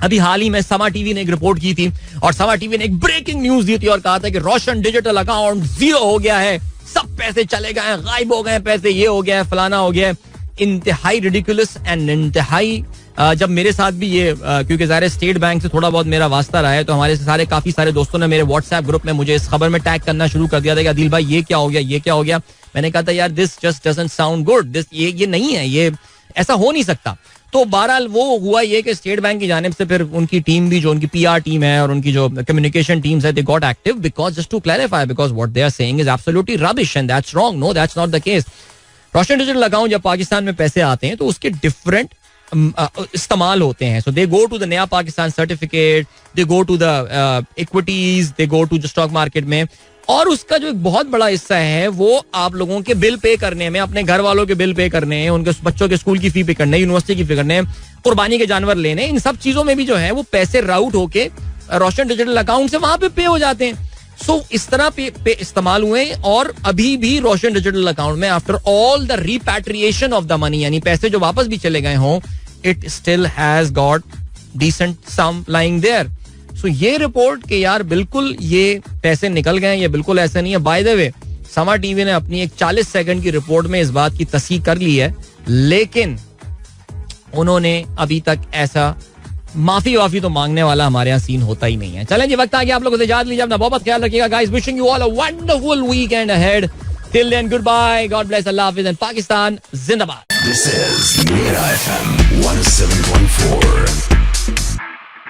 अभी हाल ही में समा टीवी ने एक रिपोर्ट की थी और समा टीवी ने एक ब्रेकिंग न्यूज दी थी और कहा था कि रोशन डिजिटल अकाउंट 0 हो गया है, सब पैसे चले गए, गायब हो गए पैसे, ये हो गया है, फलाना हो गया है. इंतहाई रिडिकुलस एंड इंतहाई. जब मेरे साथ भी ये क्योंकि ज़ाहिर स्टेट बैंक से थोड़ा बहुत मेरा वास्ता रहा है तो हमारे काफी सारे दोस्तों ने मेरे व्हाट्सएप ग्रुप में मुझे इस खबर में टैग करना शुरू कर दिया था कि आदिल भाई ये क्या हो गया. मैंने कहा था यार this just doesn't sound good, this ये नहीं है, ये ऐसा हो नहीं सकता. तो बहरहाल वो हुआ ये कि स्टेट बैंक की जानिब से फिर उनकी टीम भी, जो उनकी पीआर टीम है और उनकी जो कम्युनिकेशन टीम्स है, they got active because just to clarify, because what they are saying is absolutely rubbish and that's wrong. No, that's not the case. Roshan digital account जब पाकिस्तान में पैसे आते हैं तो उसके डिफरेंट इस्तेमाल होते हैं. सो दे go to the Naya Pakistan certificate, they go to the equities, they go to stock market में. और उसका जो एक बहुत बड़ा हिस्सा है वो आप लोगों के बिल पे करने में, अपने घर वालों के बिल पे करने हैं, उनके बच्चों के स्कूल की फी पे करने, यूनिवर्सिटी की फी करने, कुर्बानी के जानवर लेने, इन सब चीजों में भी जो है वो पैसे राउट होके रोशन डिजिटल अकाउंट से वहां पे पे हो जाते हैं. सो इस तरह पे इस्तेमाल हुए. और अभी भी रोशन डिजिटल अकाउंट में after all the repatriation of the money, यानी पैसे जो वापस भी चले गए हों, it still has got decent sum lying there. So ये रिपोर्ट के यार बिल्कुल ये पैसे निकल गए, ये बिल्कुल ऐसा नहीं है. बाय द वे समा टीवी ने अपनी एक 40 सेकंड की रिपोर्ट में इस बात की तस्दीक कर ली है, लेकिन उन्होंने अभी तक ऐसा माफी तो मांगने वाला हमारे यहाँ सीन होता ही नहीं है. चलें जी, वक्त आ गया आप लोगों से इजाज़त लीजिए. अपना बहुत ख्याल रखिएगा guys. Wishing you all a wonderful weekend ahead. Till then good bye, God bless, अल्लाह हाफिज़ एंड पाकिस्तान जिंदाबाद. This is Mira FM 107.4.